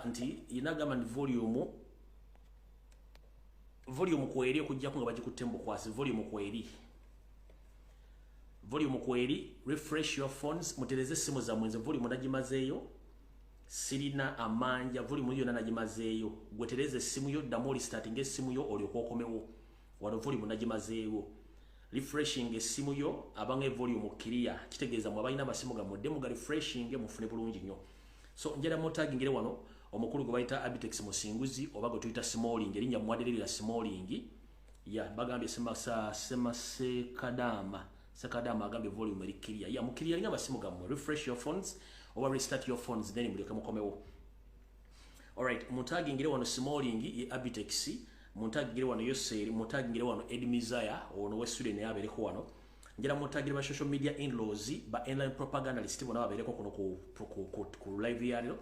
nti inagamba ndi volume kweri okujja ku nga bagikutembo kwasi volume kweri refresh your phones mutereze simu za mwenze volume nagimazeeyo sirina amanja volume yona nagimazeeyo gwetereze simu yo damoli starting simu yo olyokokomewo wano volume nagimazeeyo refreshing esimu yo abange volume clear kitegeeza mu abalina amasimu ga modem ga refreshing mufune bulungi nnyo so njera motagingire wano omukulu gwe bayita Abitex Musinguzi oba gwe tuyita Smalling erinnya mwaderera Smalling ya bagambye sema sekadama agambe volume eri clear ya mukiriya linga amasimu ga mu refresh your phones oba restart your phones then muleke mukomewo. Alright, mutagingire wano Smalling ye Abitex muntagire wano Yoseri muntagire wano Edmizaya ono we student yabereko wano njira muntagire ba social media in-laws ba online propagandalist bona babereko kuno ku live yalero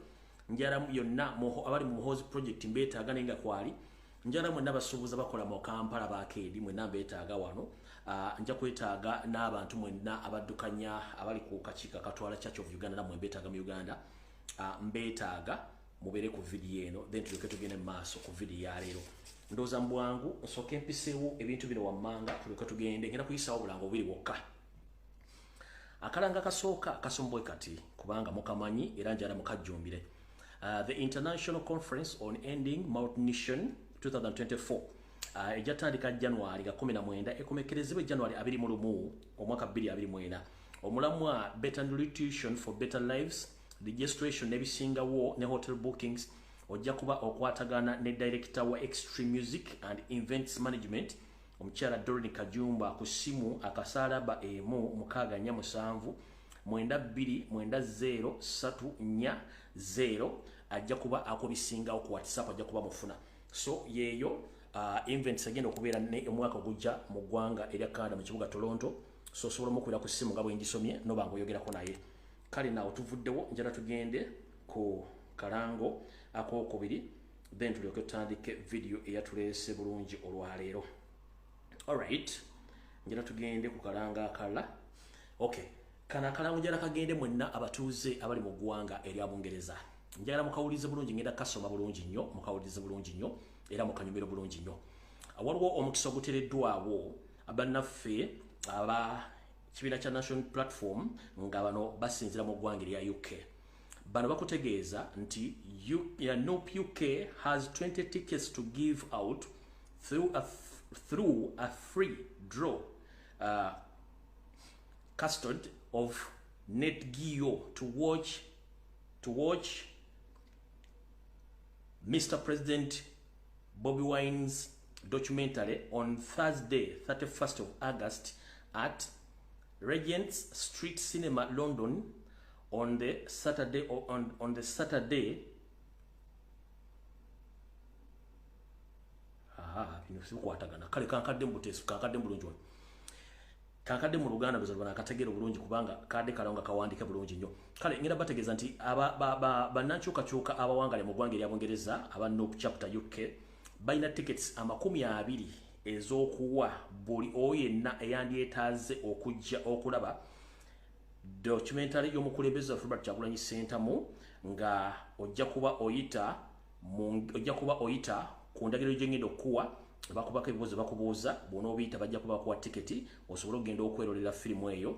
njara yonna moho abali mu host project mbeta aganinga kwali njara mwe nabasubuza bakola mu Kampala ba KD mwe nambeta aga wano nja kwetaaga n'abantu mwenna abaddukanya abali ku kachika katwala Church of Uganda namwe mbetaaga mu Uganda mbetaaga mubere ku video eno then tuleke tugende maaso ku video ya lero ndoza mbwangu nsoke mpisewo ebintu bino wammanga tuleke tugende ngenda kuyisawo bulango buli wokka akalanga kasooka kasombwe kati kubanga mukamanyi era njala mukajjumbire the International Conference on Ending Malnutrition 2024 ejatandika January 19 ekomekerezebwa January 21 omwaka 2024 omulamwa Better Nutrition for Better Lives registration nebisingawo ne hotel bookings ojja kuba okwatagana ne director wa Extreme Music and Events Management omukyala Doreen Kajumba ku simu akasalaba mukaga nya musanvu 92090340 ajja kuba akobisingawo ku WhatsApp ajja kuba mufuna so yeyo events agenda okubeera ne omwaka ogujja mu ggwanga erya Canada mu kibuga Toronto so sobola mukwira ku simu nga bwe njisomye no bango yogerako naye kale nawo tuvuddewo njala tugende ku kalango akokubiri then tulyoke tutandike video eyatulese bulungi olwaleero. Alright, njala tugende ku kalanga akala. Okay, kana kalango njala kagende mwenna abatuuze abali mu ggwanga erya Bungereza njala mukawulize bulungi ngenda kasoma bulungi nnyo mukawulize bulungi nnyo era mukanyumira bulungi nnyo waliwo omukisa gutereddwawo abannaffe aba kibiina kya National Platform nga bano basinzira mu ggwanga erya UK bano bakutegeeza nti UK has 20 tickets to give out through a free draw custard of NetGeo to watch Mr. President Bobby Wine's documentary on Thursday 31st of August at Regent's Street Cinema London on the Saturday kale kankadde mbutesu kankadde bulungi kankadde mu Luganda bezalwa nakategera bulungi kubanga kadde kalonga kawandike bulungi nnyo kale ngenda bategeeza nti banankyukakyuka abawangale mu ggwanga erya Bungereza aba North Chapter UK balina tickets 20 ez'okuwa buli oyenna eyandyetaaze okujja okulaba documentary y'omukulembeze wa Robert Kyagulanyi Ssentamu nga ojja kuba oyita ku ndagiro gyengenda okuwa bakubako ebibuuzo bakubuuza bona obiyita bajja kuba kuwa tiketi osobola okugenda okwerolera firimu eyo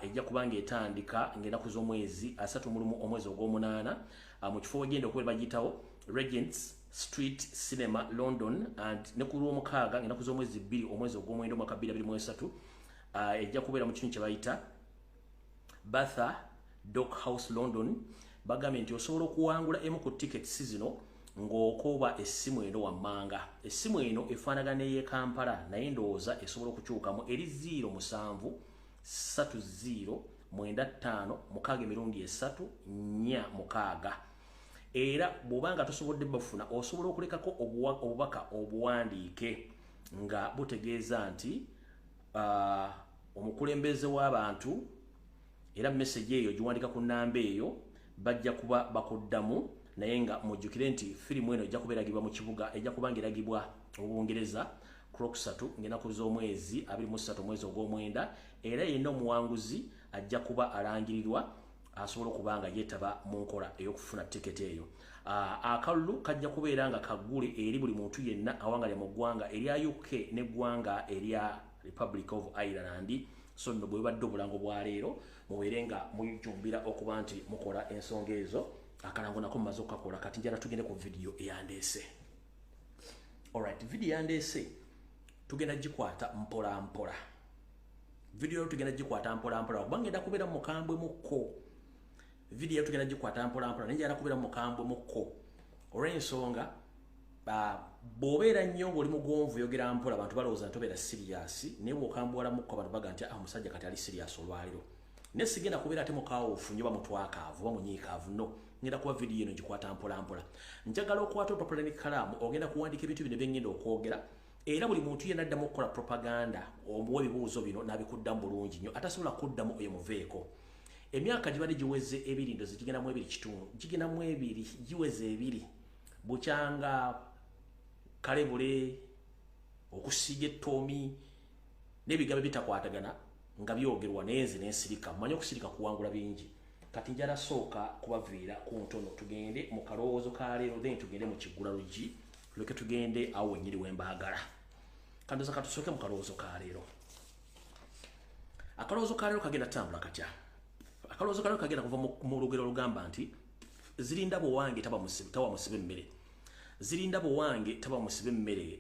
ejja kubanga etandika ng'ennaku z'omwezi 31 omwezi ogw'omunaana mu kifo wegenda okubeera bagiyitawo Regent's Street Cinema London and ne ku lw'omukaaga ng'ennaku z'omwezi 2 omwezi ogw'omwenda omwaka 2023 ejja kubeera mu kitundu kye bayita Bath Dock House London bagambye nti osobola okuwangula emu ku tickets zino ng'okoba essimu eno wammanga essimu eno efaanagana n'ey'e Kampala naye ndowooza esobola okukyukamu eri 0703095 era bw'obanga tosobodde bafuna osobola okulekako obubaka obuwandiike nga butegeeza nti omukulembeze w'abantu era message eyo giwandika ku nnamba eyo bajja kuba bakuddamu naye nga mujjukire nti firimu eno ejja kubeeragibwa mu kibuga ejja kubanga eragibwa Obungereza ku Lwokusatu ng'ennaku z'omwezi 23 omwezi ogw'omwenda era yenna omuwanguzi ajja kuba alangirirwa asobola okuba nga yeetaba mu nkola ey'okufuna tiketi eyo akalulu kajja kubeera nga kagule eri buli muntu yenna awangalya mu ggwanga erya UK n'eggwanga erya Republic of Ireland. So nno bwe badde obulango bwa leero mubeere nga mujumbira okuba nti mukola ensonga ezo. Akalango nako mumaze okukakola kati njala tugende ku video eyandeese. Alright, video yandeese tugenda gikwata mpola mpola. Video tugenda gikwata mpola mpola kubanga enda kubeera mu mukambwe mukko. Video tugenda gikwata mpola mpola nenjala kubeera mu mukambwe mukko. Olw'ensonga bw'obeera nnyo ng'oli mugonvu yogera mpola abantu balowooza nti obeera serious naye bw'okambwala mukko abantu baga nti omusajja kati ali serious olwaliro. Naye sigenda kubeera ate mukawufu nnyo bamutwakaavu oba munyiikaavu no. Ngenda kuba video eno gikwata mpola mpola. Njagala okwata olupapula n'ekkalaamu ogenda kuwandiika ebintu bino bye ngenda okwogera. Era buli muntu yenna addamu okukola propaganda omuwa ebibuuzo bino n'abikuddamu bulungi nnyo atasobola kuddamu oyo muveeko. Emyaka gibadde giweze ebiri ndozi gigendamu ebiri kitundu gigendamu ebiri giweze ebiri bukyanga kalebule okusiga ettoomi n'ebigambo bitakwatagana nga byogerwa n'enze n'ensirika mmanyi okusirika kuwangula bingi. Kati njala sooka kubaviira ku ntono tugende mu kalowoozo ka leero then tugende mu kigula LUJJI tuleke tugende awo wennyini wembaagala. Kandoza katusooke mu kalowoozo ka leero. Akalowoozo ka leero kagenda tambula katya. Akalowoozo ka leero kagenda kuva mu lugero olugamba nti zirinda bwe tawa musibe mmere. Zirinda bwe taba musibe mmere.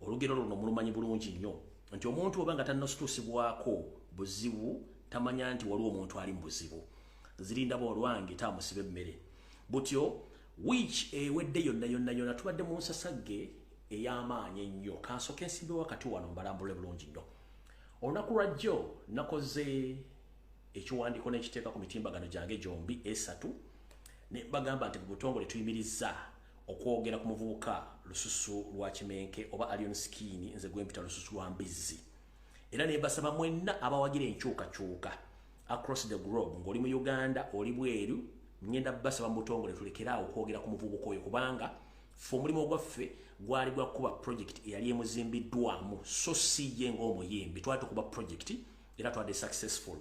Olugero luno mulumanyi bulungi nnyo nti omuntu oba nga tannosituusibwako buzibu tamanya nti waliwo omuntu ali mu buzibu. Zirinda bwe tawa musibe mmere. Butyo which ewedde yonna tubadde mu nsasagge ey'amaanyi ennyo. Kansooke nsimbe wakati wano mbalambule bulungi nnyo. Olunaku lwajjo nakoze ekiwandiiko n'ekiteeka ku mitimbagano gyange gyombi esatu ne bagamba nti mu butongole tuyimirizza okwogera ku muvubuka lususu lwa Kimenke oba Allion Skin nze gwempita lususu lwa Mbizzi. Era ne basaba mwenna abawagira enkyukakyuka across the globe ng'oli mu Uganda oli bweru ngenda basaba mu butongole tulekeraawo okwogera ku muvubuka oyo kubanga ffe omulimu gwaffe gwali gwa kuba project eyali emuzimbiddwamu so si ye ng'omuyimbi twali tukuba project era twadde successful.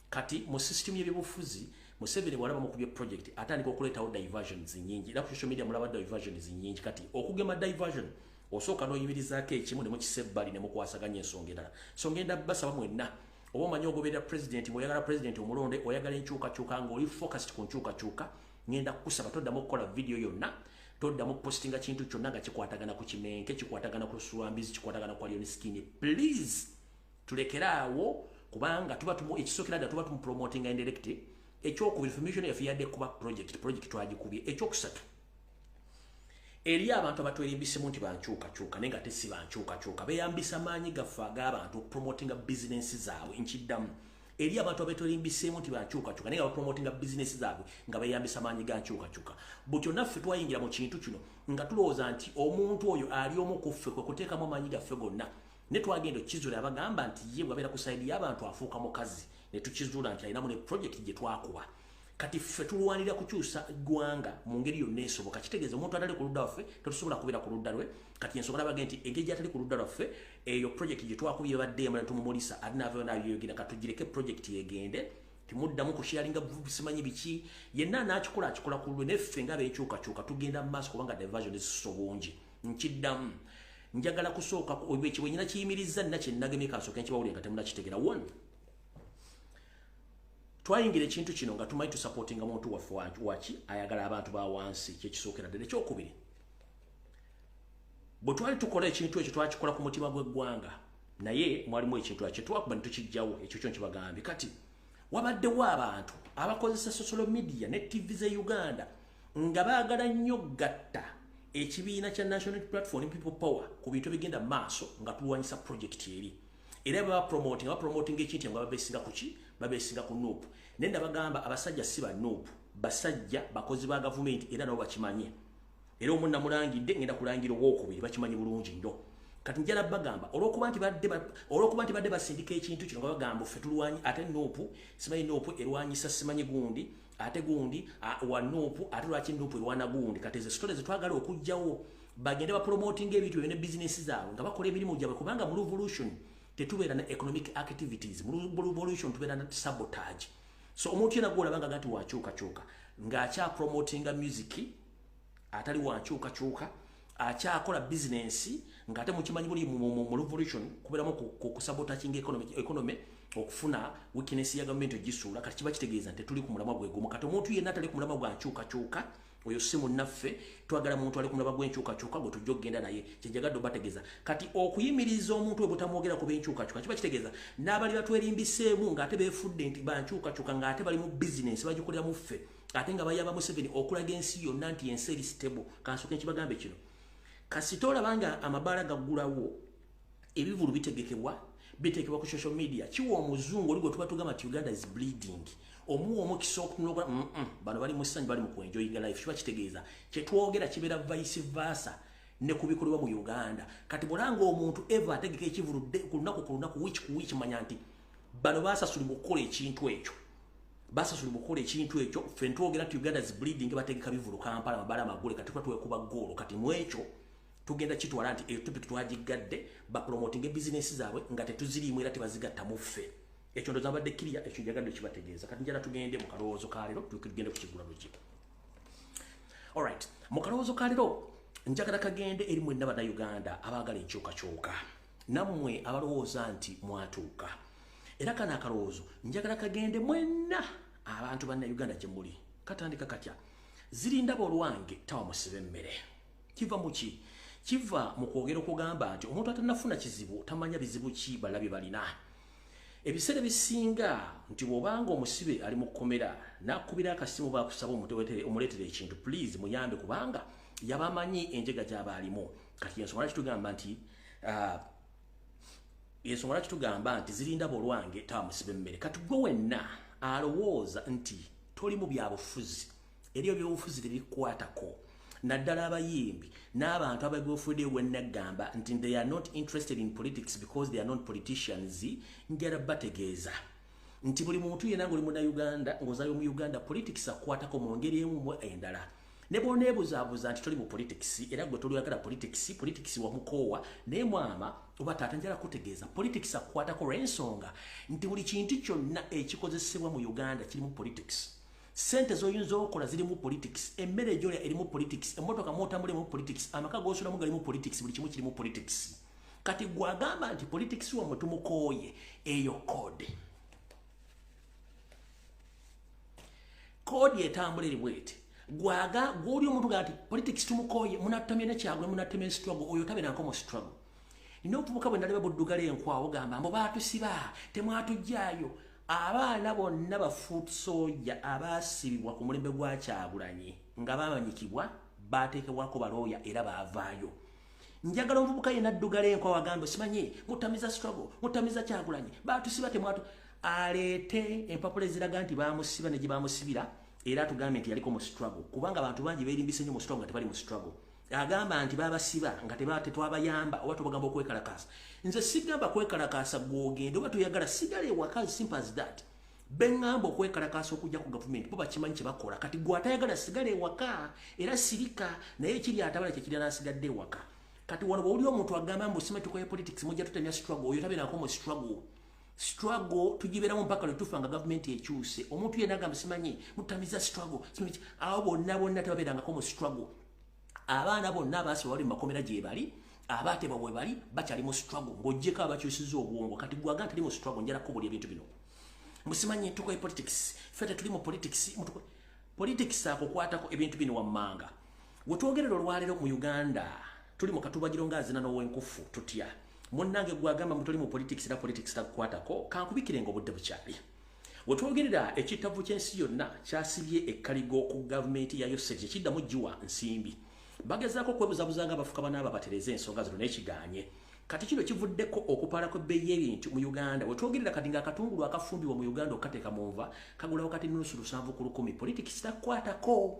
Kati mu system y'ebyobufuzi Museveni bw'alaba mu kubye project atandika okuleetawo diversions nnyingi era ku social media mulaba diversions nnyingi. Kati okugema diversion osooka n'oyimirizaako ekimu ne mukisa ebbali ne mukwasaganya ensonga endala. So ngenda basaba mwenna oba omanyi ogoberera president oyagala president omulonde oyagala enkyukakyuka ng'oli focused ku nkyukakyuka ngenda kukusaba toddamu okukola video yonna toddamu postinga kintu kyonna nga kikwatagana ku Kimenke kikwatagana ku Lusulambizi kikwatagana ku Allion Skin. Please tulekeraawo kubanga tuba ekisookera ddala tuba tumupromotinga indirect. Ekyokubiri information yaffe yadde kuba project twagikubye. Ekyokusatu eri abantu abatwerimbisemu nti bankyukakyuka naye nga te si bankyukakyuka beeyambisa maanyi gaffe ag'abantu okupromotinga bizinensi zaabwe. Nkiddamu eri abantu abatwerimbisemu nti bankyukakyuka naye nga bapromotinga bizinensi zaabwe nga beeyambisa maanyi ga nkyukakyuka. Butyo naffe twayingira mu kintu kino nga tulowooza nti omuntu oyo ali omu ku ffe kwe kuteekamu amaanyi gaffe gonna ne twagenda okkizuula abagamba nti ye bwabeera ku sayidi y'abantu afuuka mukazi ne tukizuula nti alinamu ne project gye twakuba. Kati ffe tulwanira kukyusa ggwanga mu ngeri yonna esoboka. Kitegeeza omuntu atali ku ludda waffe tetusobola kubeera ku ludda lwe. Kati ensonga nabage nti engeri gy'atali ku ludda lwaffe eyo project gye twakubye badde emala ne tumumulisa ate n'avaayo n'ayoyogera katugireke project yegende timuddamu kusharinga simanyi biki yenna n'akikola akikola ku lwe neffe nga abeekyukakyuka tugenda mu maaso kubanga diversion so bungi. Nkiddamu njagala kusooka ekiwe nyina kiyimirizza nna kye nnagemye kansooka nkibawulire nga temunakitegera. One, twayingira ekintu kino nga tumanyi tusupportinga muntu waffe waki ayagala abantu ba wansi kyekisookera ddala. Ekyokubiri bwe twali tukola ekintu ekyo twakikola ku mutima gw'eggwanga naye mwalimu ekintu ekyo twakuba ne tukijjawo ekyo kyo nkibagambye. Kati wabaddewo abantu abakozesa social media ne TV ze Uganda nga baagala nnyo gatta ekibiina kya National Platform People Power ku bintu bigenda maaso nga tulwanyisa project eri. Era bapromoting ekintu nga babeesinga ku ki babeesinga ku NUP. Nenda bagamba abasajja si ba NUP basajja bakozi ba government era nabo bakimanye. Era omunna mulangidde ngenda kulangira okwokubiri bakimanyi bulungi nnyo. Kati njala bagamba olwokuba nti badde basindika ekintu kino nga bagamba ffe tulwanyi ate NUP simanyi NUP erwanyisa simanyi gundi ate gundi wa NUP ate lwaki NUP erwana gundi. Kati ezo stories twagala okujjawo bagende bapromoting ebintu byonna business zaabwe nga bakola emirimu gyabwe kubanga mu revolution tetubeera na economic activities. Mu revolution tubeera na sabotage. So omuntu yena gwolabanga gati wakyukakyuka ng'akya promotinga music atali wankyukakyuka akyakola business ngate mukimanyi buli mu revolution kuberamu kusabotaginga economy okufuna weakness ya government ogisuula kati kiba kitegeeza nti tuli ku mulamwa gwegumu kati omuntu yenna atali ku mulamwa gwa nkyukakyuka oyo si munnaffe twagala muntu ali ku mulamwa gw'enkyukakyuka gwe tujja okugenda naye kyejagadde obategeeza kati okuyimiriza omuntu we butamwogera ku b'enkyukakyuka kiba kitegeeza n'abali batwerimbiseemu ng'ate beefudde nti bankyukakyuka ng'ate bali mu business bagikolera mu ffe ate nga bayaba Museveni okulaga ensi yonna nti ensi eri stable kansooke nkibagambe kino kasita olabanga amabaala gaggulawo ebivulu bitekebwa ku social media kiwa omuzungu oli gwe tuba tugamba nti Uganda is bleeding omuwa omukisa okunogola bano bali mu ssanyu bali mu kwenjoyinga life kiba kitegeeza kyetwogera kibeera vice versa ne kubikolebwa mu Uganda kati bulanga omuntu eva ategeka ekivuludde ku lunaku which manya nti bano basasulibwa okukola ekintu ekyo ffe ntwogera nti Uganda is bleeding bategeka bivulu Kampala amabaala amagule kati tuba twekuba goolo kati mu ekyo tugenda kitwala nti topic twagigadde bapromoting business zaabwe nga tetuziriimu era tebazigatta mu ffe ekyo ndo zabadde kiriya ekyo jagadde kibategeeza kati njala tugende mu kalowoozo ka leero tugende ku KIGULA LUJJI. Alright, mu kalowoozo ka leero njagala kagende eri mwenna bannayuganda abaagala enkyukakyuka nammwe abalowooza nti mwatuuka era kana akalowoozo njagala kagende mwenna abantu bannayuganda gye muli katandika katya zirinda bolwange tawa musiba emmere kiva muki kiva mu kwogera okugamba nti omuntu atanafuna kizibu tamanya bizibu ki balabye balina ebiseera bisinga nti bw'obanga omusibe ali mu kkomera n'akubira akasimu baakusaba omuleetere ekintu please muyambe kubanga yabamanyi enjega gy'aba alimu kati ensonga lwaki tugamba nti zirinda bolwange tawa musibe emmere kati gwe wenna alowooza nti toli mu byabufuzi eryo byobufuzi tebikukwatako naddala abayimbi n'abantu abagwefude wenagamba nti they are not interested in politics because they are not politicians njala bategeeza nti buli muntu yenna ng'oli munnayuganda ng'ozaayo mu Uganda politics akwatako mu ngeri emu endala ne bw'oneebuzaabuza nti toli mu politics era gwe tolwagala politics wamukoowa naye mwama oba taata njala kutegeeza politics akwatako lw'ensonga nti buli kintu kyonna ekikozesebwa mu Uganda kiri mu politics sente zoyinza okola ziri mu politics emmere egyolya eri mu politics emmotoka mwotambula mu politics amaka g'osulamu gali mu politics buli kimu kiri mu politics kati gwagamba nti politics wamwe tumukooye eyo kodi etambula eri bwete gw'oli omuntu gaa nti politics tumukooye munatamye nekyagwe munatemye struggle oyo tabeerako mu struggle nina obuvubuka bwe ndalaba buddugala enkwawo gamba mbo baatusiba temwatujjaayo abaana bonna ba foot soldier abaasibibwa ku mulembe gwa Kyagulanyi nga bamanyikibwa baateekebwako balooya era baavaayo njagala omuvubuka yenna addugala enkwawo agambe simanyi mutamiza struggle mutamiza Kyagulanyi baatusiba temwatu aleete empapula eziraga nti baamusiba ne gye baamusibira era tugambe nti yaliko mu struggle kubanga abantu bangi beerimbise nnyo mu struggle nga tebali mu struggle agamba nti babasiba nga tetwabayamba oba tubagamba okwekalakaasa nze sigamba kwekalakaasa gwogenda oba toyagala sigala ewaka as simple as that beŋŋamba okwekalakaasa okujja ku gavumenti bo bakimanyi kye bakola kati gwe atayagala sigala ewaka era sirika naye ekiri atabala kyekiri n'asigadde ewaka kati wano bw'oli omuntu agamba mbu sima tukoye politics mujja tutemya struggle oyo tabeerako mu struggle tugibeeramu mpaka lwe tufa nga gavumenti ekyuse omuntu yenna agamba simanyi mutamiza struggle awo bonna tebabeerangako mu struggle abaana bonna abaasiba bali mu makomera gye bali abaatebwa bwe bali bakyali mu struggle ng'oggyeko abakyusiza obwongo kati gwaga ntali mu struggle njala kubulya ebintu bino musimanyi tukoye politics ffe tetuli mu politics akukwatako ebintu bino wammanga wetwogerera olwaleero mu Uganda tuli mu katubagiro ng'azina n'ow'enkufu tutya munnange gwagamba mutoli mu politics era politics takukwatako kankubikirenga obudde bukyali wetwogerera ekittavu ky'ensi yonna kyasibye ekkaligo ku gavumenti yayo sekye kiddamu giwa nsimbi bagezaako kwebuzabuzanga abafuka banaaba batereze ensonga zino n'ekiganye kati kino kivuddeko okupaala kw'ebbeeyi y'ebintu mu Uganda wetwogerera kati ng'akatungulu akafumbibwa mu Uganda okukateeka mu nva kagulawo kati nusu 7 ku 10 politics takukwatako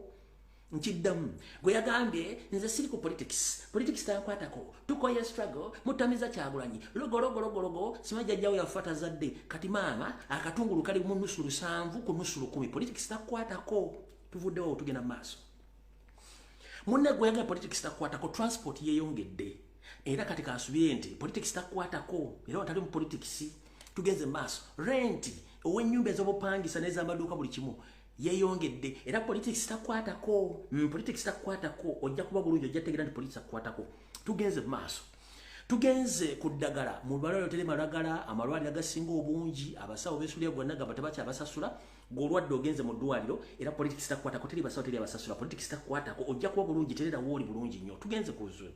nkiddamu gwe yagambye nze siri ku politics tankwatako tukoye struggle mutamiza Kyagulanyi logologo simajjajjawo yafuata zadde kati maama akatungulu kali mu nusu 7 ku nusu 10 politics takwatako tuvuddewo tugenda mu maaso munne gwe yagambye politics takwatako transport yeeyongedde era kati kansubire nti politics takwatako era watali mu politics tugeze mu maaso rent ow'ennyumba ez'obupangisa n'ez'amaduuka buli kimu yeyongedde era politics takwatako politics takwatako ojja kuba bulungi ojja tegeera nti politics takwatako tugenze maaso tugenze kuddagala mu balwaliro tere malagala amalwaliro agasinga obungi abasawo besulya gonna gamba tebacha abasasula golwadde ogenze mu ddwaliro era politics takwatako teri basawo teri abasasula politics takwatako ojja kuba bulungi terera woli bulungi nnyo tugenze kuzwe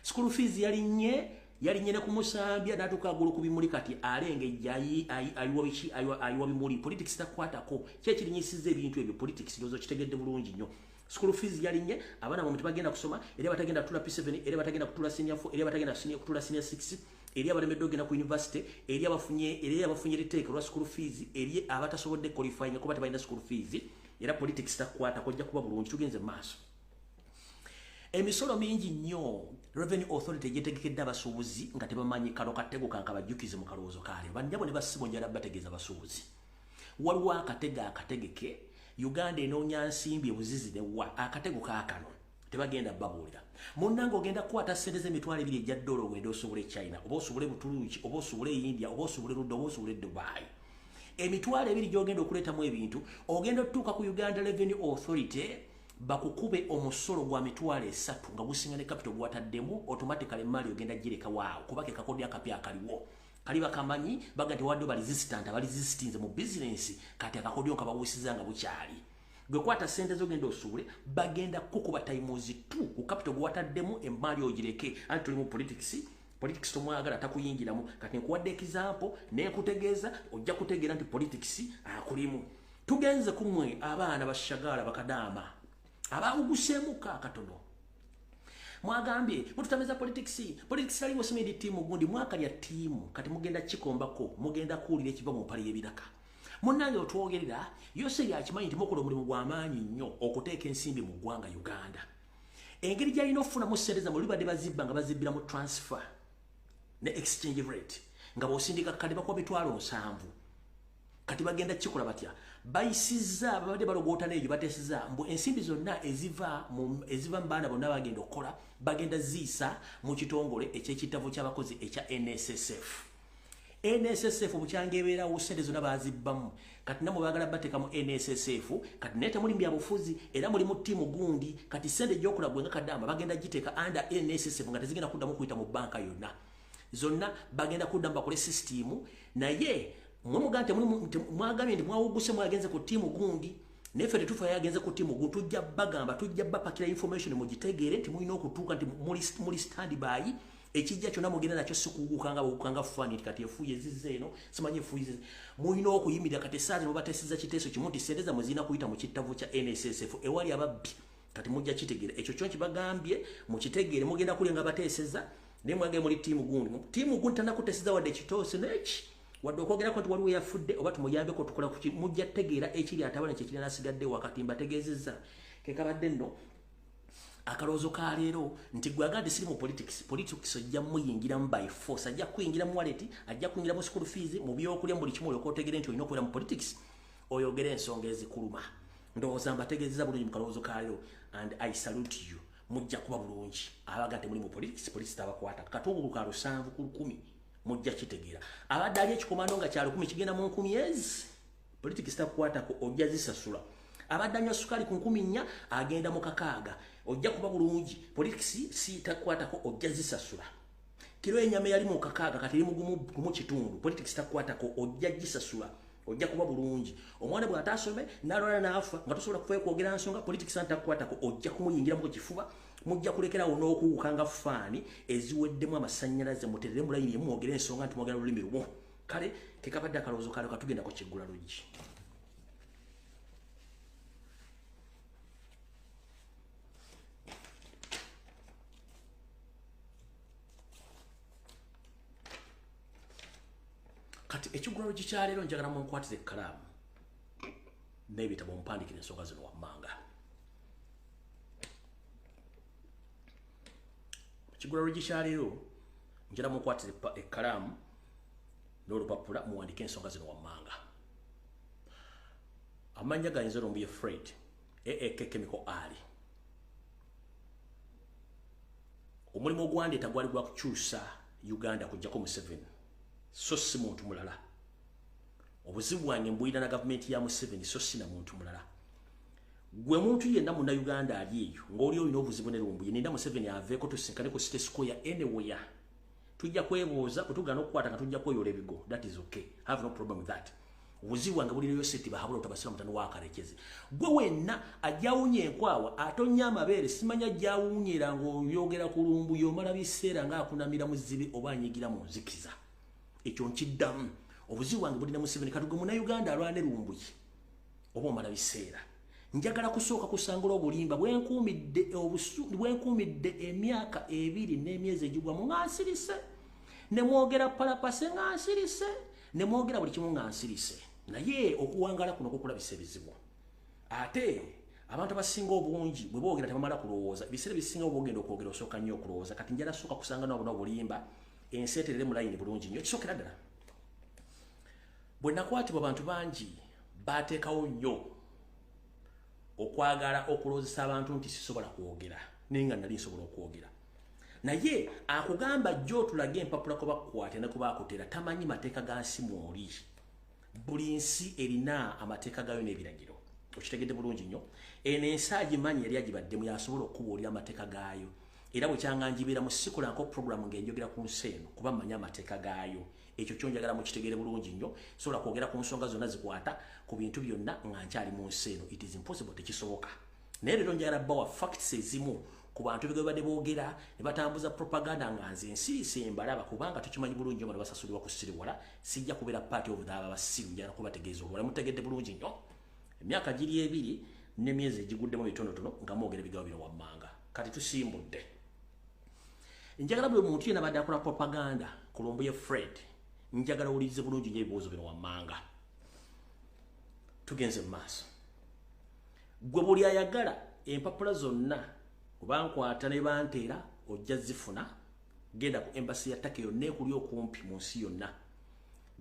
school fees yalinye ne kumusambya natuka agulu kubimuli kati alengejja ayiwa bichi ayiwa bimuli politics takwatako kye kirinyisize ebintu ebyo politics dozo kitegedde bulungi nnyo school fees yalinye abana mu mutibagenda kusoma era batagenda kutula P7 era batagenda kutula senior 4 era batagenda kutula senior 6 eri abalemedde ogenda ku university eri abafunye retake lwa school fees eri abatasobodde qualifying kuba tebalina school fees era politics takwata kujja kuba bulungi tugenze maaso emisolo mingi nnyo revenue authority yetegekedde abasuubuzi nga tebamanyi kalo katego kankabajukize mu kalowoozo kaale banjabo ne basibonjala bategeeza abasuubuzi waliwo akategeke Uganda enoonya nsimbi ebuzizi ne wa akatego kaakano tebagenda babuulira munnange ogenda kukwata ssente z'emitwalo 2 ejja dola ogenda osobole China oba osobole Butuluki oba osobole India oba osobole Rwanda oba osobole Dubai emitwalo 2 gyogenda okuleetamu ebintu ogenda otuuka ku Uganda Revenue Authority bakukube omusolo gwa mitwalo 3 nga gusinga ne capital gwataddemu automatically mali ogenda gireka waawo kubake kakodi akapya akaliwo kali bakamanyi bagati wadde bali resistinze mu business kati akakodi okabawusiza nga bukyali gwe kwata sente zogenda osubule bagenda kukuba times 2 ku capital gwataddemu emali ogireke anti tuli mu politics tomwagala takuyingiramu kati nkuwadde example nekutegeeza ojja kutegeera nti politics akulimu tugenze kumwe abaana bashagala bakadama abawugusemuka katono mwagambye mututameza politics aliwo simedi timu gundi mwaka ya timu kati mugenda chikombako mugenda kuulira ekiva mu mpale y'ebiraka munnange otwogerera yose yakimanyi nti mukola omulimu gw'amaanyi nnyo okuteeka ensimbi mu ggwanga Uganda engeri gyalina okufunamu ssente zammwe libadde bazibba nga bazibbira mu transfer ne exchange rate nga bw'osindika kati bakuba mitwalo 7 kati bagenda kikola batya bayisiza babadde balogoota n'egyo bateesiza mbu ensimbi zonna eziva mu baana bonna bagenda okukola bagenda ziisa mu kitongole eky'ekitabo ky'abakozi ekya NSSF bukyange ebeerawo ssente zonna bazibbamu kati namwe baagala bateekamu NSSF kati naye temuli byabufuzi era muli mu ttiimu gundi kati ssente gy'okola gwe nga kadamba bagenda giteeka under NSSF nga tezigenda kuddamu kuyita mu banka yonna zonna bagenda kuddamu bakole system naye mwamugante mwagambye ndi mwawuguse mwagenze ku timu gundi nefe tetufa yagenze ku timu gundi tujja bagamba tujja bapakira information mugitegeere nti mulina okutuuka nti muli standby ekijja kyonna mugenda nakyo sikugukanga fani kati efuye zizeno simanyi efuye mulina okuyimirira kati essaazi mubatesiza kiteeso kimu nti ssente zammwe zirina kuyita mu kittavo kya NSSF ewali ababbi kati mujja kitegeera ekyo kyo kibagambye mukitegeere mugenda kulenga bateeseza naye mwagambye muli timu gundi tanakuteeseza wadde ekitoosi neki wadde okwogera ko nti waliwo yafudde oba tumuyambeko tukola kuki mujja tegeera ekiri atabana kyekirina asigadde wakati mbategeezezza kekabadde nno akaloozo ka leero nti gwagandi siri mu politics ojja muyingiramu by force ajja kuyingira mu wallet ajja kuyingira mu school fees mu byokulya mu buli kimu olyoka otegere nti olina okubeera mu politics oyogere ensonga ezikuluma ndowooza mbategeezeza bulungi mu kaloozo ka leero and I salute you mujja kuba bulungi abagante muli mu politics tabakwata katungulu ka 7 ku 10 mujja kitegeera abadde ali ekikomando nga kya 10 kigenda mu 10 politics takwatako ojja zisasula abadde anywa sukali ku 4 agenda mu kakaaga ojja kuba bulungi politics si takwatako ojja zisasula kilo enyama yali mu kakaaga kati eri mu kitundu politics takwatako ojja gisasula ojja kuba bulungi omwana bwe atasome nalwala nafa nga tosobola kufayo kwogera nsonga politics takwatako ojja kumuyingira mu kifuba mujja kulekerawo n'okuwukanga faani eziweddemu amasannyalaze muterere mu layini mwogere ensonga nti mwogera lulimi lumu kale kekabadde akaloozo kale katugenda ku KIGULA LUJJI kati KIGULA LUJJI kya leero njagala munkwatize ekkalaamu n'ebitabo mupandikira ensonga zino wammanga KIGULA LUJJI kya leero njagala munkwatize ekkalaamu n'olupapula muwandike ensonga zino wammanga amannya gayinza Lumbuye Fred Chemical Ali omulimu ogwandeeta gwali gwa kukyusa Uganda kujjako Museveni so si muntu mulala obuzibu bwange mbuyina na gavumenti ya Museveni so si na muntu mulala gwe muntu yenna mu Uganda ali eyo ng'oli olina obuzibu ne Lumbuye ninda Museveni aveeko tusinkane ku City Square anywhere tujja kwebuuza otugana okukwata nga tujja kweyola ebigo. That is okay, have no problem with that. Obuzibu wange bulirayo seti bahabula otabasira mutano wakarekeze gwe wenna ajawunye enkwawa atonya amabeere simanya jawunyera ng'oyogera ku Lumbuye omala biseera ng'akunamira mu zzibi oba anyigira mu nzikiza. Ekyo nkiddamu obuzibu wange bulina Museveni kati gwe Munnayuganda alwane Lumbuye oba omala biseera. Njagala kusooka kusangula obulimba bwenkuumidde emyaka 2 n'emyezi egigwamu nga nsirise ne mwogera palapase nga nsirise ne mwogera buli kimu nga nsirise naye okuwangala kuno kukulabisa ebizibu. Ate abantu abasinga obungi bwe boogera tebamala kulowooza ebiseera bisinga obwogenda okwogera osooka nnyo okulowooza. Kati njala sooka kusanga n'obuna obulimba ensi eterere mu layini bulungi nnyo. Kisookera ddala bwe nakwatibwa abantu bangi baateekawo nnyo okwagala okuloozesa abantu nti sisobola kwogera naye nga nali nsobola okwogera. Naye akugamba jjo tulage empapula ko bakukwate ne kuba akutera tamanyi mateeka ga nsi mw'oli. Buli nsi erina amateeka gayo n'ebiragiro. Okitegedde bulungi nnyo. Eno ensi agimanyi yali agibaddemu yasobola okubuulira amateeka gaayo. Era bwe kyanga njibeera mu sikola nko program ng'enjogera ku nsi eno kuba mmanyi amateeka gaayo. Ekyo kyonjagala mukitegeere bulungi nnyo. Sobola kwogera ku nsonga zonna zikwata ku bintu byonna nga nkyali mu nsi eno. It is impossible, tekisoboka. Naye leero njagala bawa facts ezimu ku bantu bye badde boogera ne batambuza propaganda nga nze ensirise embalaba kubanga tukimanyi bulungi nnyo basasulibwa ku siriwala. Sijja kubeera party of aba basiru njagala kubategeeza olwo mutegedde bulungi nnyo. Emyaka giri 2 n'emyezi egiguddemu bitonotono nga mwogera ebigambo bino wammanga. Kati tusimbudde. Njagala buli muntu yenna badde akola propaganda ku Lumbuye Fred njagala ulize bulungi nnyo ebibuuzo bino wammanga. Tugenze mu maaso. Gwe buli ayagala empapula zonna kuba nkwata ne banteera ojja zifuna. Genda ku embassy ya Turkey yonna ekuli okumpi mu nsi yonna.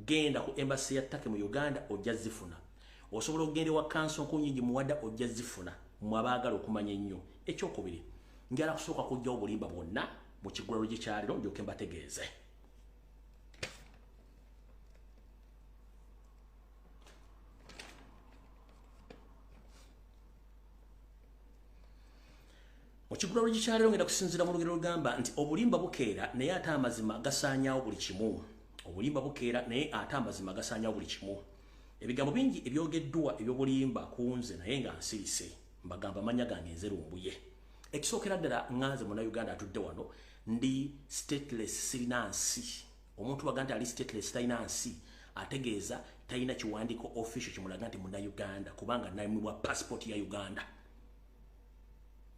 Genda ku embassy ya Turkey mu Uganda ojja zifuna. Osobola okugenda wa kanso nkunyingi muwada ojja zifuna mwabaagala okumanya ennyo. Ekyokubiri njagala kusooka kujjawo obulimba bwonna mu KIGULA LUJJI kyaliro ndyoke mbategeeze. Mu KIGULA LUJJI kyaliro ngenda kusinziira mu lugero lugamba nti obulimba bukeera naye ate amazima gasaanyaawo buli kimu. Obulimba bukeera naye ate amazima gasaanyaawo buli kimu. Ebigambo bingi ebyogeddwa ebyobulimba kunze naye nga nsirise mbagamba amanya gange nze Lumbuye. Ekisookera ddala nganze Munnayuganda atudde wano ndi stateless sirina nsi. Omuntu waga nti ali stateless talina nsi ategeeza talina kiwandiiko official kimulaga nti Munnayuganda kubanga namibwa passport ya Uganda.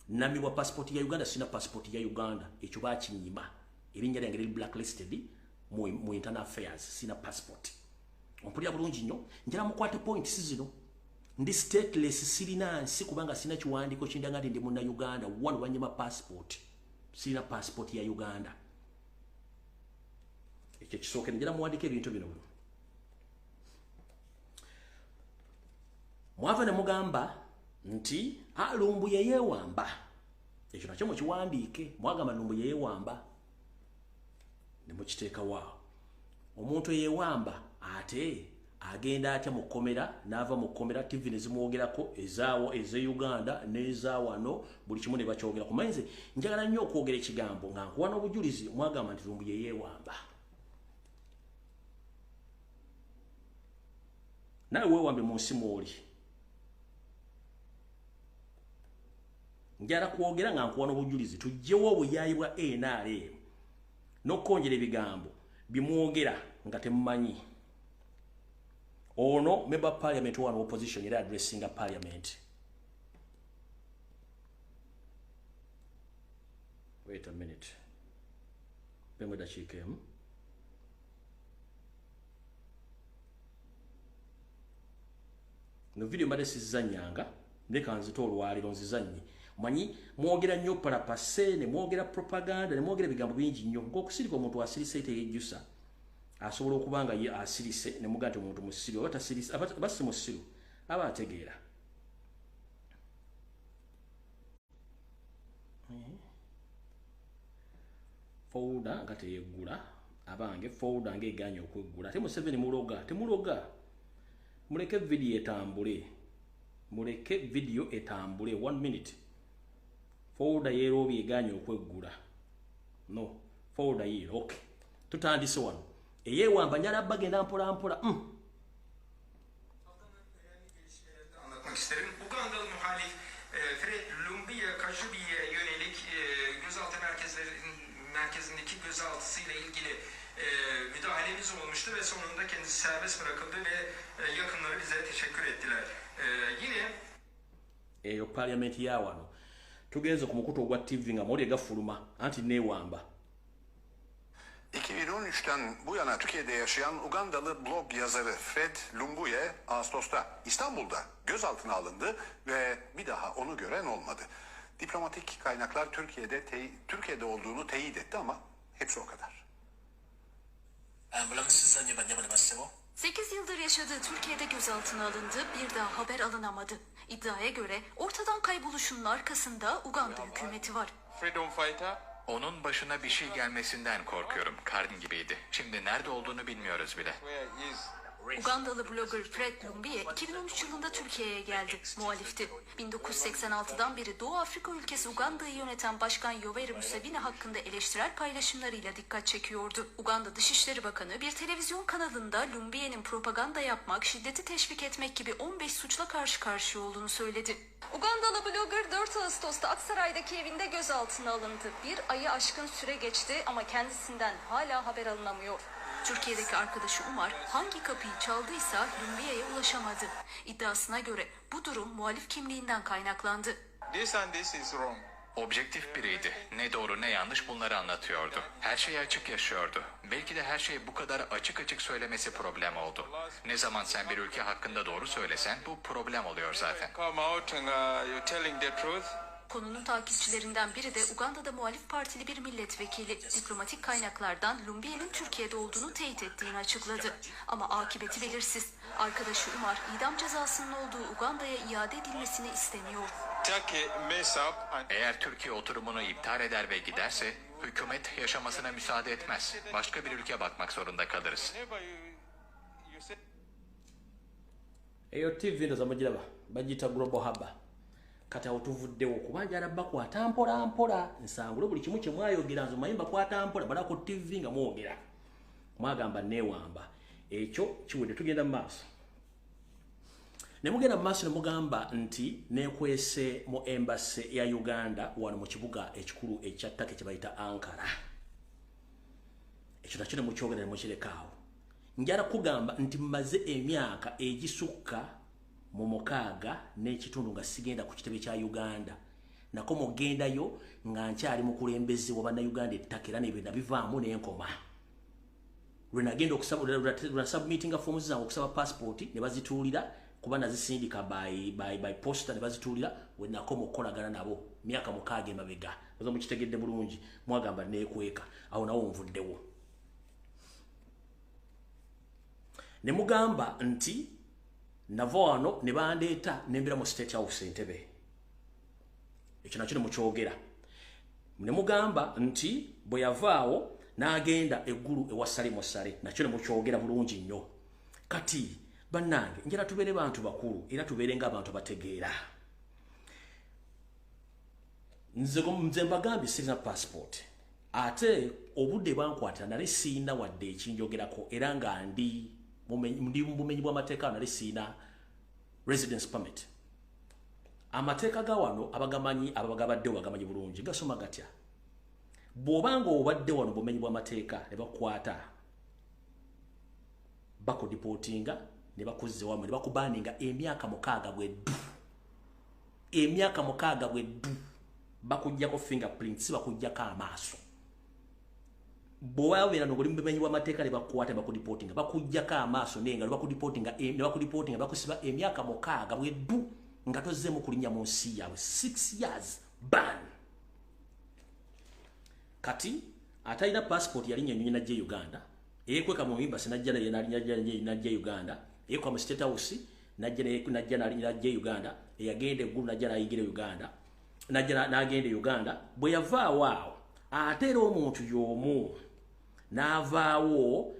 Namibwa passport ya Uganda sina passport ya Uganda. Ekyo bakinyima. Erinnya lyange liri blacklisted mu internal affairs sina passport. Ompulira bulungi nnyo njala mukwate points zino. Ndi stateless sirina nsi kubanga sina kiwandiiko kindaga nti ndi Munnayuganda wano banyima passport. Sina passport ya Uganda. Ekyo kisookera njala muwandike ebintu bino. Mwava ne mugamba nti Lumbuye yeewamba. Ekyo nakyo mukiwandiike mwagamba Lumbuye yeewamba ne mukiteeka waawo. Omuntu yeewamba ate agenda atya mu kkomera n'ava mu kkomera TV ne zimwogerako ezaawo eze Uganda n'eza wano buli kimu ne bakyogera ku mayinze. Njagala nnyo okwogera ekigambo nga nkuwa n'obujulizi mwagamba nti Lumbuye yeewamba. Nawe weewambe mu nsi mw'oli. Njagala kwogera nga nkuwa n'obujulizi tuggyewo obuyaayi bwa NRM n'okkonjera ebigambo bimwogera nga temumanyi. Ono member parliament one opposition era addressing a parliament. Wait a minute. Pemwe da chikem. No video mbade sizanyanga ndeka nzito olwaliro nzizanyi. Manyi mwogera nnyo palapase ne mwogera propaganda ne mwogera bigambo bingi nnyo ng'okusirika omuntu asirise eteyejjusa. Asobola okubanga ye asirise ne mugante omuntu musiru abata asirise abasi musiru aba ategeera. Folder nga teyeggula abange folder ng'eganya okweggula ate Museveni muloga temuloga muleke video etambule muleke video etambule 1 minute. Folder yerobi eganye okweggula. No, folder yero. Okay. Tutandise wano. Eyewamba njala bagenda mpola mpola. Anlatmak isterim. Ugandalı muhalif Fred Lumbuye Kajubi'ye yönelik gözaltı merkezindeki gözaltısıyla ilgili müdahalemiz olmuştu ve sonunda kendisi serbest bırakıldı ve yakınları bize teşekkür ettiler. Yine parliamenti ya wano tugenze ku mukutu ogwa TV nga mawulire gafuluma anti neewamba. 2013'ten bu yana Türkiye'de yaşayan Ugandalı blog yazarı Fred Lumbuye Ağustos'ta İstanbul'da gözaltına alındı ve bir daha onu gören olmadı. Diplomatik kaynaklar Türkiye'de olduğunu teyit etti ama hepsi o kadar. 8 yıldır yaşadığı Türkiye'de gözaltına alındı, bir daha haber alınamadı. İddiaya göre ortadan kayboluşunun arkasında Uganda hükümeti var. Freedom fighter. Onun başına bir şey gelmesinden korkuyorum. Karın gibiydi. Şimdi nerede olduğunu bilmiyoruz bile. Ugandalı blogger Fred Lumbuye 2013 yılında Türkiye'ye geldi. Muhalifti. 1986'dan beri Doğu Afrika ülkesi Uganda'yı yöneten Başkan Yoweri Museveni hakkında eleştirel paylaşımlarıyla dikkat çekiyordu. Uganda Dışişleri Bakanı bir televizyon kanalında Lumbuye'nin propaganda yapmak, şiddeti teşvik etmek gibi 15 suçla karşı karşıya olduğunu söyledi. Ugandalı blogger 4 Ağustos'ta Aksaray'daki evinde gözaltına alındı. Bir ayı aşkın süre geçti ama kendisinden hala haber alınamıyor. Türkiye'deki arkadaşı Umar hangi kapıyı çaldıysa Lumbuye'ye ulaşamadı. İddiasına göre bu durum muhalif kimliğinden kaynaklandı. This and this is wrong. Objektif biriydi. Ne doğru ne yanlış bunları anlatıyordu. Her şeyi açık yaşıyordu. Belki de her şeyi bu kadar açık açık söylemesi problem oldu. Ne zaman sen bir ülke hakkında doğru söylesen bu problem oluyor zaten. Come out and you're telling the truth. Konunun takipçilerinden biri de Uganda'da muhalif partili bir milletvekili. Diplomatik kaynaklardan Lumbuye'nin Türkiye'de olduğunu teyit ettiğini açıkladı. Ama akıbeti belirsiz. Arkadaşı Umar idam cezasının olduğu Uganda'ya iade edilmesini istemiyor. Eğer Türkiye oturumunu iptal eder ve giderse hükümet yaşamasına müsaade etmez. Başka bir ülke bakmak zorunda kalırız. Eyo TV ndo zamagiraba bagita Global Hub. Kati awo tuvuddewo kubanga arabakwata mpola mpola nsangule buli kimu kye mwayogera nze mayimba kwata mpola bala ku TV nga mwogera mwagamba neewamba ekyo kiwedde tugenda mu maaso ne mugenda mu maaso ne mugamba nti neekwese mu embassy ya Uganda wano mu kibuga ekikulu ekya Ttaka kye bayita Ankara ekyo nakyo ne mukyogera ne mukirekaawo njala kugamba nti mmaze emyaka egisukka mu mukaaga n'ekitundu nga sigenda ku kitebe kya Uganda nako mugendayo nga nkyali mukulembeze wa bannayuganda ettaka era nebyo nabivaamu n'enkoma lwe nagenda okusaba submitting forms zange okusaba passport ne bazituulira kuba nazisindika by posta ne bazituulira we nakoma okukolagana nabo myaka mukaaga emabega ozo mukitegedde bulungi mwagamba neekweka awo nawo nvuddewo ne mugamba nti nava wano ne bandeeta nembera mu State House Entebbe ekyo nakyo ne mukyogera ne mugamba nti bwe yavaawo n'agenda eggulu ewa Sale nakyo ne mukyogera bulungi nnyo kati bannange njala tubeere bantu bakulu era tubeere ng'abantu bategeera nze mbagambye sirina passport ate obudde bankwatira nale siina wadde ekinjogerako era nga ndi bumenyi bw'amateeka nale siina residence permit amateeka ga wano abagamanyi abagabaddewo bagamanyi bulungi gasoma gatya bw'obanga obadde wano bumenyi bw'amateeka ne bakwata bakudipotinga ne bakuzze wamu ne bakubaninga emyaka 6 bweddu emyaka 6 bweddu bakujjako fingerprints bakujjako amaaso bw'owabeera n'oli mu bumenyi bw'amateeka ne bakwata bakudipotinga bakujjako amaaso nenga ne bakudipotinga bakusiba emyaka 6 bweddu nga tozzeemu kulinnya mu nsi yaabwe 6 years ban kati atalina passport yalinnya ennyonyi najja Uganda eyekweka mu embassy najja Uganda eyekwa mu State House najja Uganda eyagenda eggulu najja nayingira Uganda n'agenda Uganda bwe yavaawo awo ate era omuntu y'omu n'avaawo